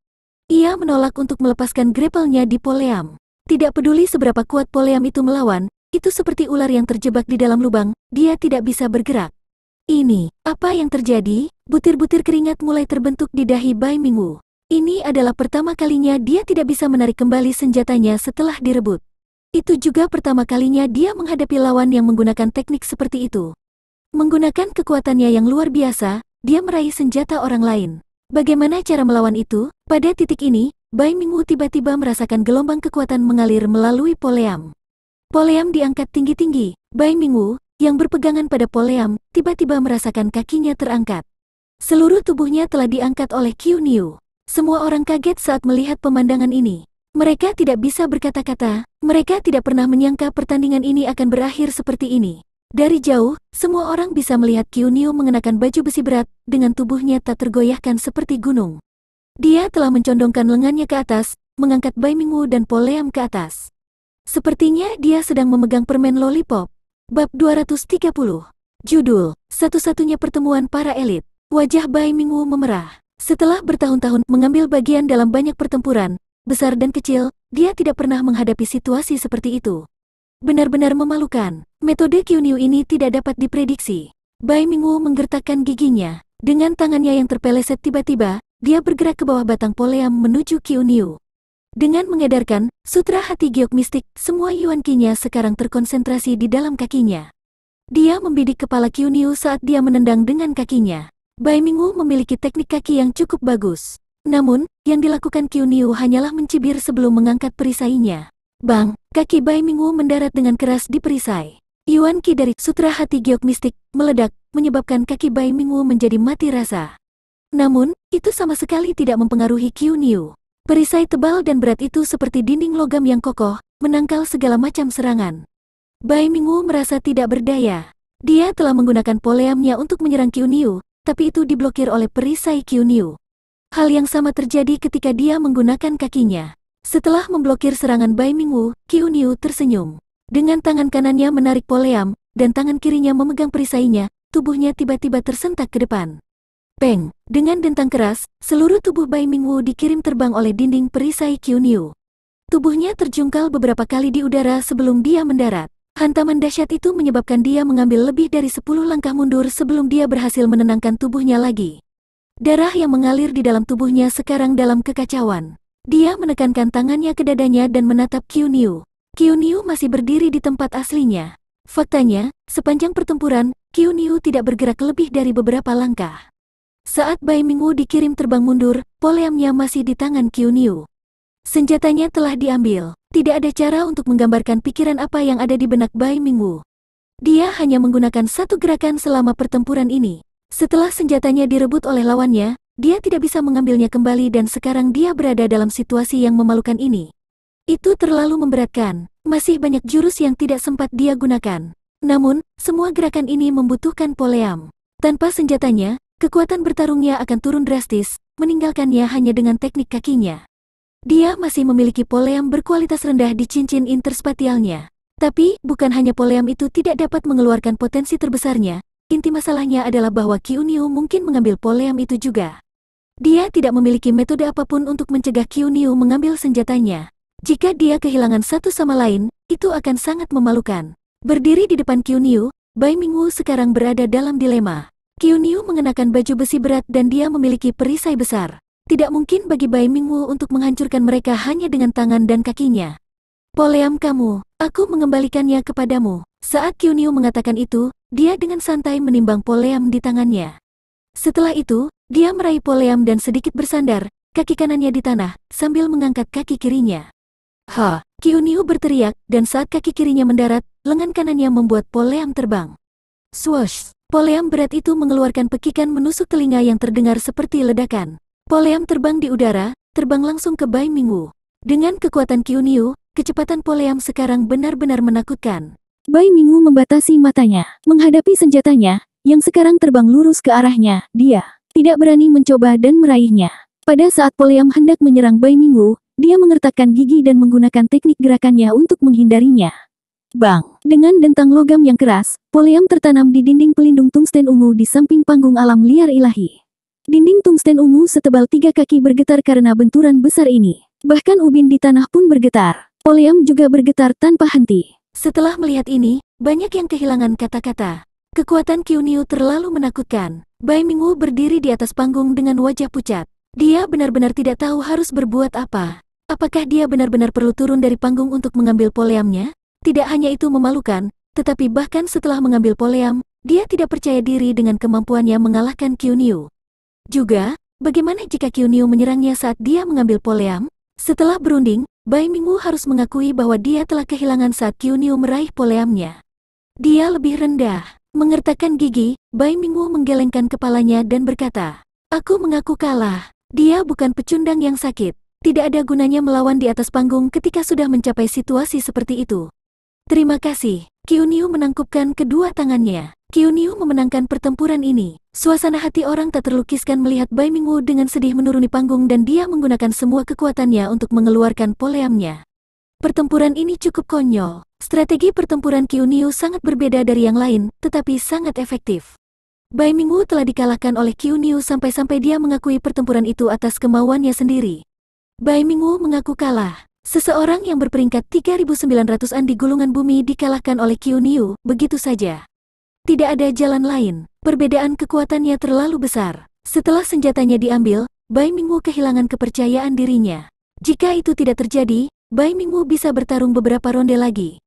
Ia menolak untuk melepaskan grapple-nya di poleam. Tidak peduli seberapa kuat poleam itu melawan, itu seperti ular yang terjebak di dalam lubang, dia tidak bisa bergerak. Ini, apa yang terjadi? Butir-butir keringat mulai terbentuk di dahi Bai Mingwu. Ini adalah pertama kalinya dia tidak bisa menarik kembali senjatanya setelah direbut. Itu juga pertama kalinya dia menghadapi lawan yang menggunakan teknik seperti itu. Menggunakan kekuatannya yang luar biasa, dia meraih senjata orang lain. Bagaimana cara melawan itu? Pada titik ini, Bai Mingwu tiba-tiba merasakan gelombang kekuatan mengalir melalui poleam. Poleam diangkat tinggi-tinggi. Bai Mingwu, yang berpegangan pada poleam, tiba-tiba merasakan kakinya terangkat. Seluruh tubuhnya telah diangkat oleh Qiu Niu. Semua orang kaget saat melihat pemandangan ini. Mereka tidak bisa berkata-kata, mereka tidak pernah menyangka pertandingan ini akan berakhir seperti ini. Dari jauh, semua orang bisa melihat Qiu Niu mengenakan baju besi berat, dengan tubuhnya tak tergoyahkan seperti gunung. Dia telah mencondongkan lengannya ke atas, mengangkat Bai Mingwu dan poleam ke atas. Sepertinya dia sedang memegang permen lollipop. Bab 230. Judul, Satu-satunya Pertemuan Para Elit. Wajah Bai Mingwu memerah. Setelah bertahun-tahun mengambil bagian dalam banyak pertempuran, besar dan kecil, dia tidak pernah menghadapi situasi seperti itu. Benar-benar memalukan. Metode Qiu Niu ini tidak dapat diprediksi. Bai Mingwu menggertakkan giginya. Dengan tangannya yang terpeleset tiba-tiba, dia bergerak ke bawah batang poleam menuju Qiu Niu. Dengan mengedarkan Sutra Hati Giok Mistik, semua Yuan Qi-nya sekarang terkonsentrasi di dalam kakinya. Dia membidik kepala Qiu Niu saat dia menendang dengan kakinya. Bai Mingwu memiliki teknik kaki yang cukup bagus. Namun, yang dilakukan Qiu Niu hanyalah mencibir sebelum mengangkat perisainya. Bang! Kaki Bai Mingwu mendarat dengan keras di perisai. Yuan Qi dari Sutra Hati Giok Mistik meledak, menyebabkan kaki Bai Mingwu menjadi mati rasa. Namun, itu sama sekali tidak mempengaruhi Qiu Niu. Perisai tebal dan berat itu seperti dinding logam yang kokoh, menangkal segala macam serangan. Bai Mingwu merasa tidak berdaya. Dia telah menggunakan poleamnya untuk menyerang Qiu Niu, tapi itu diblokir oleh perisai Qiu Niu. Hal yang sama terjadi ketika dia menggunakan kakinya. Setelah memblokir serangan Bai Mingwu, Qiu Niu tersenyum. Dengan tangan kanannya menarik poleam, dan tangan kirinya memegang perisainya, tubuhnya tiba-tiba tersentak ke depan. Peng! Dengan dentang keras, seluruh tubuh Bai Mingwu dikirim terbang oleh dinding perisai Qiu Niu. Tubuhnya terjungkal beberapa kali di udara sebelum dia mendarat. Hantaman dahsyat itu menyebabkan dia mengambil lebih dari 10 langkah mundur sebelum dia berhasil menenangkan tubuhnya lagi. Darah yang mengalir di dalam tubuhnya sekarang dalam kekacauan. Dia menekankan tangannya ke dadanya dan menatap Qiu Niu. Qiu Niu masih berdiri di tempat aslinya. Faktanya, sepanjang pertempuran, Qiu Niu tidak bergerak lebih dari beberapa langkah. Saat Bai Mingwu dikirim terbang mundur, poleamnya masih di tangan Qiu Niu. Senjatanya telah diambil. Tidak ada cara untuk menggambarkan pikiran apa yang ada di benak Bai Mingwu. Dia hanya menggunakan satu gerakan selama pertempuran ini. Setelah senjatanya direbut oleh lawannya, dia tidak bisa mengambilnya kembali dan sekarang dia berada dalam situasi yang memalukan ini. Itu terlalu memberatkan. Masih banyak jurus yang tidak sempat dia gunakan. Namun, semua gerakan ini membutuhkan poleam. Tanpa senjatanya, kekuatan bertarungnya akan turun drastis, meninggalkannya hanya dengan teknik kakinya. Dia masih memiliki poleam berkualitas rendah di cincin interspatialnya. Tapi, bukan hanya poleam itu tidak dapat mengeluarkan potensi terbesarnya, inti masalahnya adalah bahwa Qiu Niu mungkin mengambil poleam itu juga. Dia tidak memiliki metode apapun untuk mencegah Qiu Niu mengambil senjatanya. Jika dia kehilangan satu sama lain, itu akan sangat memalukan. Berdiri di depan Qiu Niu, Bai Mingwu sekarang berada dalam dilema. Qiu Niu mengenakan baju besi berat dan dia memiliki perisai besar. Tidak mungkin bagi Bai Mingwu untuk menghancurkan mereka hanya dengan tangan dan kakinya. Poleam kamu, aku mengembalikannya kepadamu. Saat Qiu Niu mengatakan itu, dia dengan santai menimbang poleam di tangannya. Setelah itu, dia meraih poleam dan sedikit bersandar, kaki kanannya di tanah, sambil mengangkat kaki kirinya. Ha! Qiu Niu berteriak, dan saat kaki kirinya mendarat, lengan kanannya membuat poleam terbang. Swoosh! Poleam berat itu mengeluarkan pekikan menusuk telinga yang terdengar seperti ledakan. Poleam terbang di udara, terbang langsung ke Bai Mingwu. Dengan kekuatan Qiu Niu, kecepatan poleam sekarang benar-benar menakutkan. Bai Mingwu membatasi matanya, menghadapi senjatanya, yang sekarang terbang lurus ke arahnya. Dia tidak berani mencoba dan meraihnya. Pada saat poleam hendak menyerang Bai Mingwu, dia mengertakkan gigi dan menggunakan teknik gerakannya untuk menghindarinya. Bang! Dengan dentang logam yang keras, poleam tertanam di dinding pelindung tungsten ungu di samping panggung alam liar ilahi. Dinding tungsten ungu setebal 3 kaki bergetar karena benturan besar ini. Bahkan ubin di tanah pun bergetar. Poleam juga bergetar tanpa henti. Setelah melihat ini, banyak yang kehilangan kata-kata. Kekuatan Qiu Niu terlalu menakutkan. Bai Mingwu berdiri di atas panggung dengan wajah pucat. Dia benar-benar tidak tahu harus berbuat apa. Apakah dia benar-benar perlu turun dari panggung untuk mengambil poleamnya? Tidak hanya itu memalukan, tetapi bahkan setelah mengambil poleam, dia tidak percaya diri dengan kemampuannya mengalahkan Qiu Niu. Juga, bagaimana jika Qiu Niu menyerangnya saat dia mengambil poleam? Setelah berunding, Bai Mingwu harus mengakui bahwa dia telah kehilangan saat Qiu Niu meraih poleamnya. Dia lebih rendah. Mengertakkan gigi, Bai Mingwu menggelengkan kepalanya dan berkata, "Aku mengaku kalah. Dia bukan pecundang yang sakit. Tidak ada gunanya melawan di atas panggung ketika sudah mencapai situasi seperti itu." Terima kasih. Qiu Niu menangkupkan kedua tangannya. Qiu Niu memenangkan pertempuran ini. Suasana hati orang tak terlukiskan melihat Bai Mingwu dengan sedih menuruni panggung dan dia menggunakan semua kekuatannya untuk mengeluarkan poleamnya. Pertempuran ini cukup konyol. Strategi pertempuran Qiu Niu sangat berbeda dari yang lain, tetapi sangat efektif. Bai Mingwu telah dikalahkan oleh Qiu Niu sampai-sampai dia mengakui pertempuran itu atas kemauannya sendiri. Bai Mingwu mengaku kalah. Seseorang yang berperingkat 3.900-an di gulungan bumi dikalahkan oleh Qiu Niu, begitu saja. Tidak ada jalan lain. Perbedaan kekuatannya terlalu besar. Setelah senjatanya diambil, Bai Mingwu kehilangan kepercayaan dirinya. Jika itu tidak terjadi, Bai Mingwu bisa bertarung beberapa ronde lagi.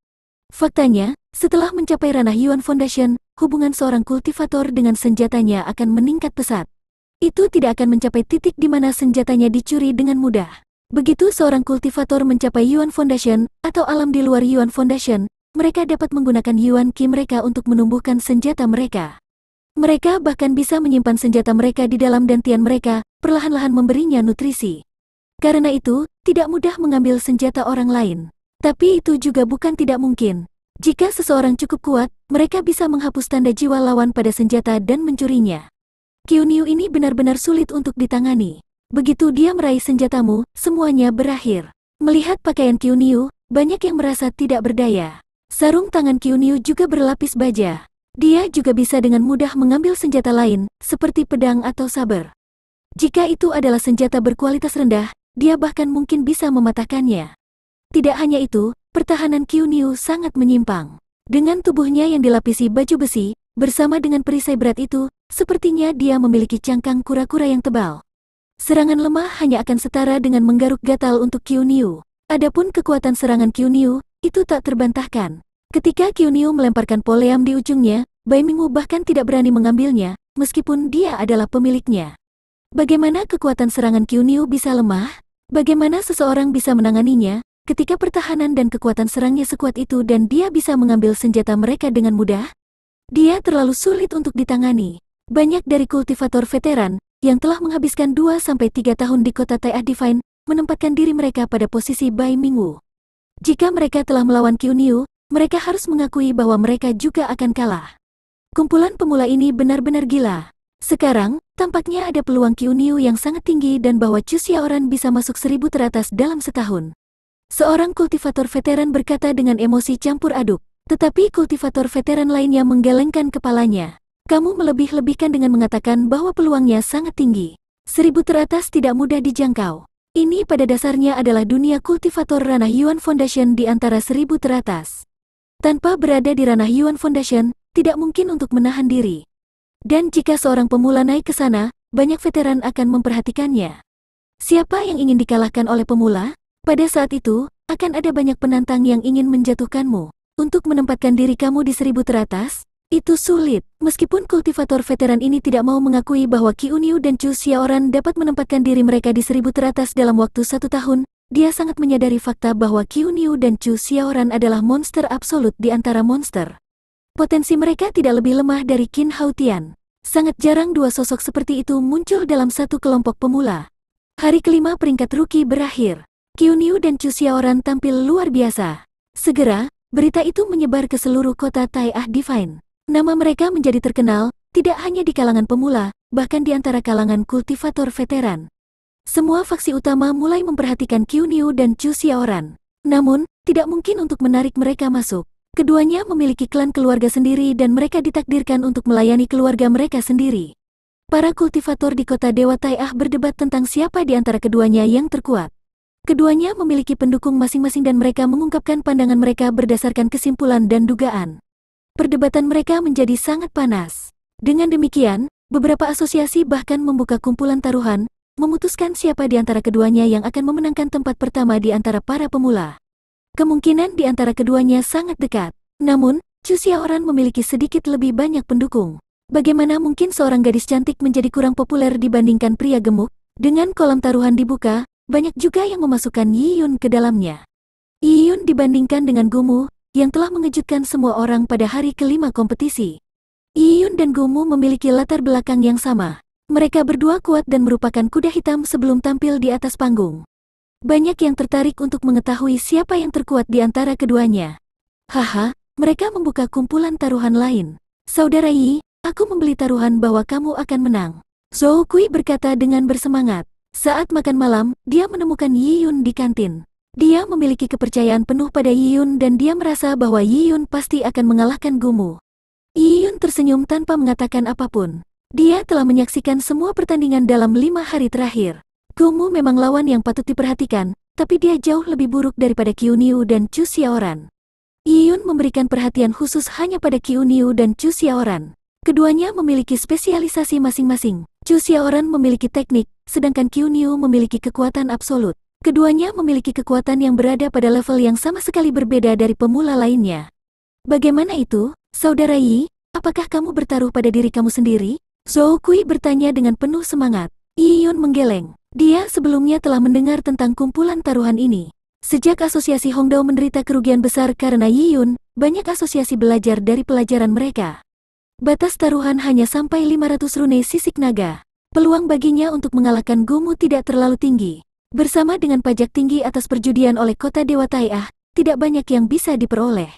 Faktanya, setelah mencapai ranah Yuan Foundation, hubungan seorang kultivator dengan senjatanya akan meningkat pesat. Itu tidak akan mencapai titik di mana senjatanya dicuri dengan mudah. Begitu seorang kultivator mencapai Yuan Foundation, atau alam di luar Yuan Foundation, mereka dapat menggunakan Yuan Qi mereka untuk menumbuhkan senjata mereka. Mereka bahkan bisa menyimpan senjata mereka di dalam dantian mereka, perlahan-lahan memberinya nutrisi. Karena itu, tidak mudah mengambil senjata orang lain. Tapi itu juga bukan tidak mungkin. Jika seseorang cukup kuat, mereka bisa menghapus tanda jiwa lawan pada senjata dan mencurinya. Qiu Niu ini benar-benar sulit untuk ditangani. Begitu dia meraih senjatamu, semuanya berakhir. Melihat pakaian Qiu Niu, banyak yang merasa tidak berdaya. Sarung tangan Qiu Niu juga berlapis baja. Dia juga bisa dengan mudah mengambil senjata lain, seperti pedang atau saber. Jika itu adalah senjata berkualitas rendah, dia bahkan mungkin bisa mematahkannya. Tidak hanya itu, pertahanan Qiu Niu sangat menyimpang. Dengan tubuhnya yang dilapisi baju besi, bersama dengan perisai berat itu, sepertinya dia memiliki cangkang kura-kura yang tebal. Serangan lemah hanya akan setara dengan menggaruk gatal untuk Qiu Niu. Adapun kekuatan serangan Qiu Niu, itu tak terbantahkan. Ketika Qiu Niu melemparkan poleam di ujungnya, Bai Mingwu bahkan tidak berani mengambilnya, meskipun dia adalah pemiliknya. Bagaimana kekuatan serangan Qiu Niu bisa lemah? Bagaimana seseorang bisa menanganinya, ketika pertahanan dan kekuatan serangnya sekuat itu dan dia bisa mengambil senjata mereka dengan mudah? Dia terlalu sulit untuk ditangani. Banyak dari kultivator veteran, yang telah menghabiskan 2-3 tahun di kota Tae'ah Divine, menempatkan diri mereka pada posisi Bai Mingwu. Jika mereka telah melawan Qiu Niu, mereka harus mengakui bahwa mereka juga akan kalah. Kumpulan pemula ini benar-benar gila. Sekarang, tampaknya ada peluang Qiu Niu yang sangat tinggi dan bahwa Chu Xiaoran bisa masuk 1000 teratas dalam setahun. Seorang kultivator veteran berkata dengan emosi campur aduk. Tetapi kultivator veteran lainnya menggelengkan kepalanya. Kamu melebih-lebihkan dengan mengatakan bahwa peluangnya sangat tinggi. 1000 teratas tidak mudah dijangkau. Ini pada dasarnya adalah dunia kultivator ranah Yuan Foundation di antara 1000 teratas. Tanpa berada di ranah Yuan Foundation, tidak mungkin untuk menahan diri. Dan jika seorang pemula naik ke sana, banyak veteran akan memperhatikannya. Siapa yang ingin dikalahkan oleh pemula? Pada saat itu, akan ada banyak penantang yang ingin menjatuhkanmu. Untuk menempatkan diri kamu di 1000 teratas, itu sulit. Meskipun kultivator veteran ini tidak mau mengakui bahwa Qiu Niu dan Chu Xiaoran dapat menempatkan diri mereka di 1000 teratas dalam waktu 1 tahun, dia sangat menyadari fakta bahwa Qiu Niu dan Chu Xiaoran adalah monster absolut di antara monster. Potensi mereka tidak lebih lemah dari Qin Haotian. Sangat jarang dua sosok seperti itu muncul dalam satu kelompok pemula. Hari kelima peringkat rookie berakhir. Qiu Niu dan Chu Xiaoran tampil luar biasa. Segera, berita itu menyebar ke seluruh kota Tae'ah Divine. Nama mereka menjadi terkenal, tidak hanya di kalangan pemula, bahkan di antara kalangan kultivator veteran. Semua faksi utama mulai memperhatikan Qiu Niu dan Chu Xiaoran. Namun, tidak mungkin untuk menarik mereka masuk. Keduanya memiliki klan keluarga sendiri dan mereka ditakdirkan untuk melayani keluarga mereka sendiri. Para kultivator di kota Dewa Tae'ah berdebat tentang siapa di antara keduanya yang terkuat. Keduanya memiliki pendukung masing-masing dan mereka mengungkapkan pandangan mereka berdasarkan kesimpulan dan dugaan. Perdebatan mereka menjadi sangat panas. Dengan demikian, beberapa asosiasi bahkan membuka kumpulan taruhan, memutuskan siapa di antara keduanya yang akan memenangkan tempat pertama di antara para pemula. Kemungkinan di antara keduanya sangat dekat. Namun, Chu Xiaoran memiliki sedikit lebih banyak pendukung. Bagaimana mungkin seorang gadis cantik menjadi kurang populer dibandingkan pria gemuk? Dengan kolam taruhan dibuka, banyak juga yang memasukkan Yi Yun ke dalamnya. Yi Yun dibandingkan dengan Gumu, yang telah mengejutkan semua orang pada hari kelima kompetisi. Yi Yun dan Gumu memiliki latar belakang yang sama. Mereka berdua kuat dan merupakan kuda hitam sebelum tampil di atas panggung. Banyak yang tertarik untuk mengetahui siapa yang terkuat di antara keduanya. Haha, mereka membuka kumpulan taruhan lain. Saudara Yi, aku membeli taruhan bahwa kamu akan menang. Zhou Kui berkata dengan bersemangat. Saat makan malam, dia menemukan Yi Yun di kantin. Dia memiliki kepercayaan penuh pada Yi Yun dan dia merasa bahwa Yi Yun pasti akan mengalahkan Gumu. Yi Yun tersenyum tanpa mengatakan apapun. Dia telah menyaksikan semua pertandingan dalam 5 hari terakhir. Gumu memang lawan yang patut diperhatikan, tapi dia jauh lebih buruk daripada Qiu Niu dan Chu Xiaoran. Yi Yun memberikan perhatian khusus hanya pada Qiu Niu dan Chu Xiaoran. Keduanya memiliki spesialisasi masing-masing. Chu Xiaoran memiliki teknik, sedangkan Qiu Niu memiliki kekuatan absolut. Keduanya memiliki kekuatan yang berada pada level yang sama sekali berbeda dari pemula lainnya. Bagaimana itu, Saudara Yi? Apakah kamu bertaruh pada diri kamu sendiri? Zhou Kui bertanya dengan penuh semangat. Yi Yun menggeleng. Dia sebelumnya telah mendengar tentang kumpulan taruhan ini. Sejak asosiasi Hongdao menderita kerugian besar karena Yi Yun, banyak asosiasi belajar dari pelajaran mereka. Batas taruhan hanya sampai 500 rune sisik naga. Peluang baginya untuk mengalahkan Gumu tidak terlalu tinggi. Bersama dengan pajak tinggi atas perjudian oleh kota Dewa Tae'ah, tidak banyak yang bisa diperoleh.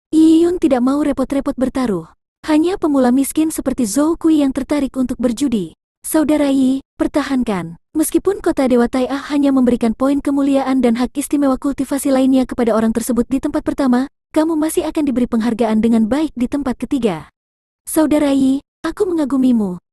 Yiyun tidak mau repot-repot bertaruh. Hanya pemula miskin seperti Zhou Kui yang tertarik untuk berjudi. Saudara Yi, pertahankan. Meskipun kota Dewa Tai'ah hanya memberikan poin kemuliaan dan hak istimewa kultivasi lainnya kepada orang tersebut di tempat pertama, kamu masih akan diberi penghargaan dengan baik di tempat ketiga. Saudara Yi, aku mengagumimu.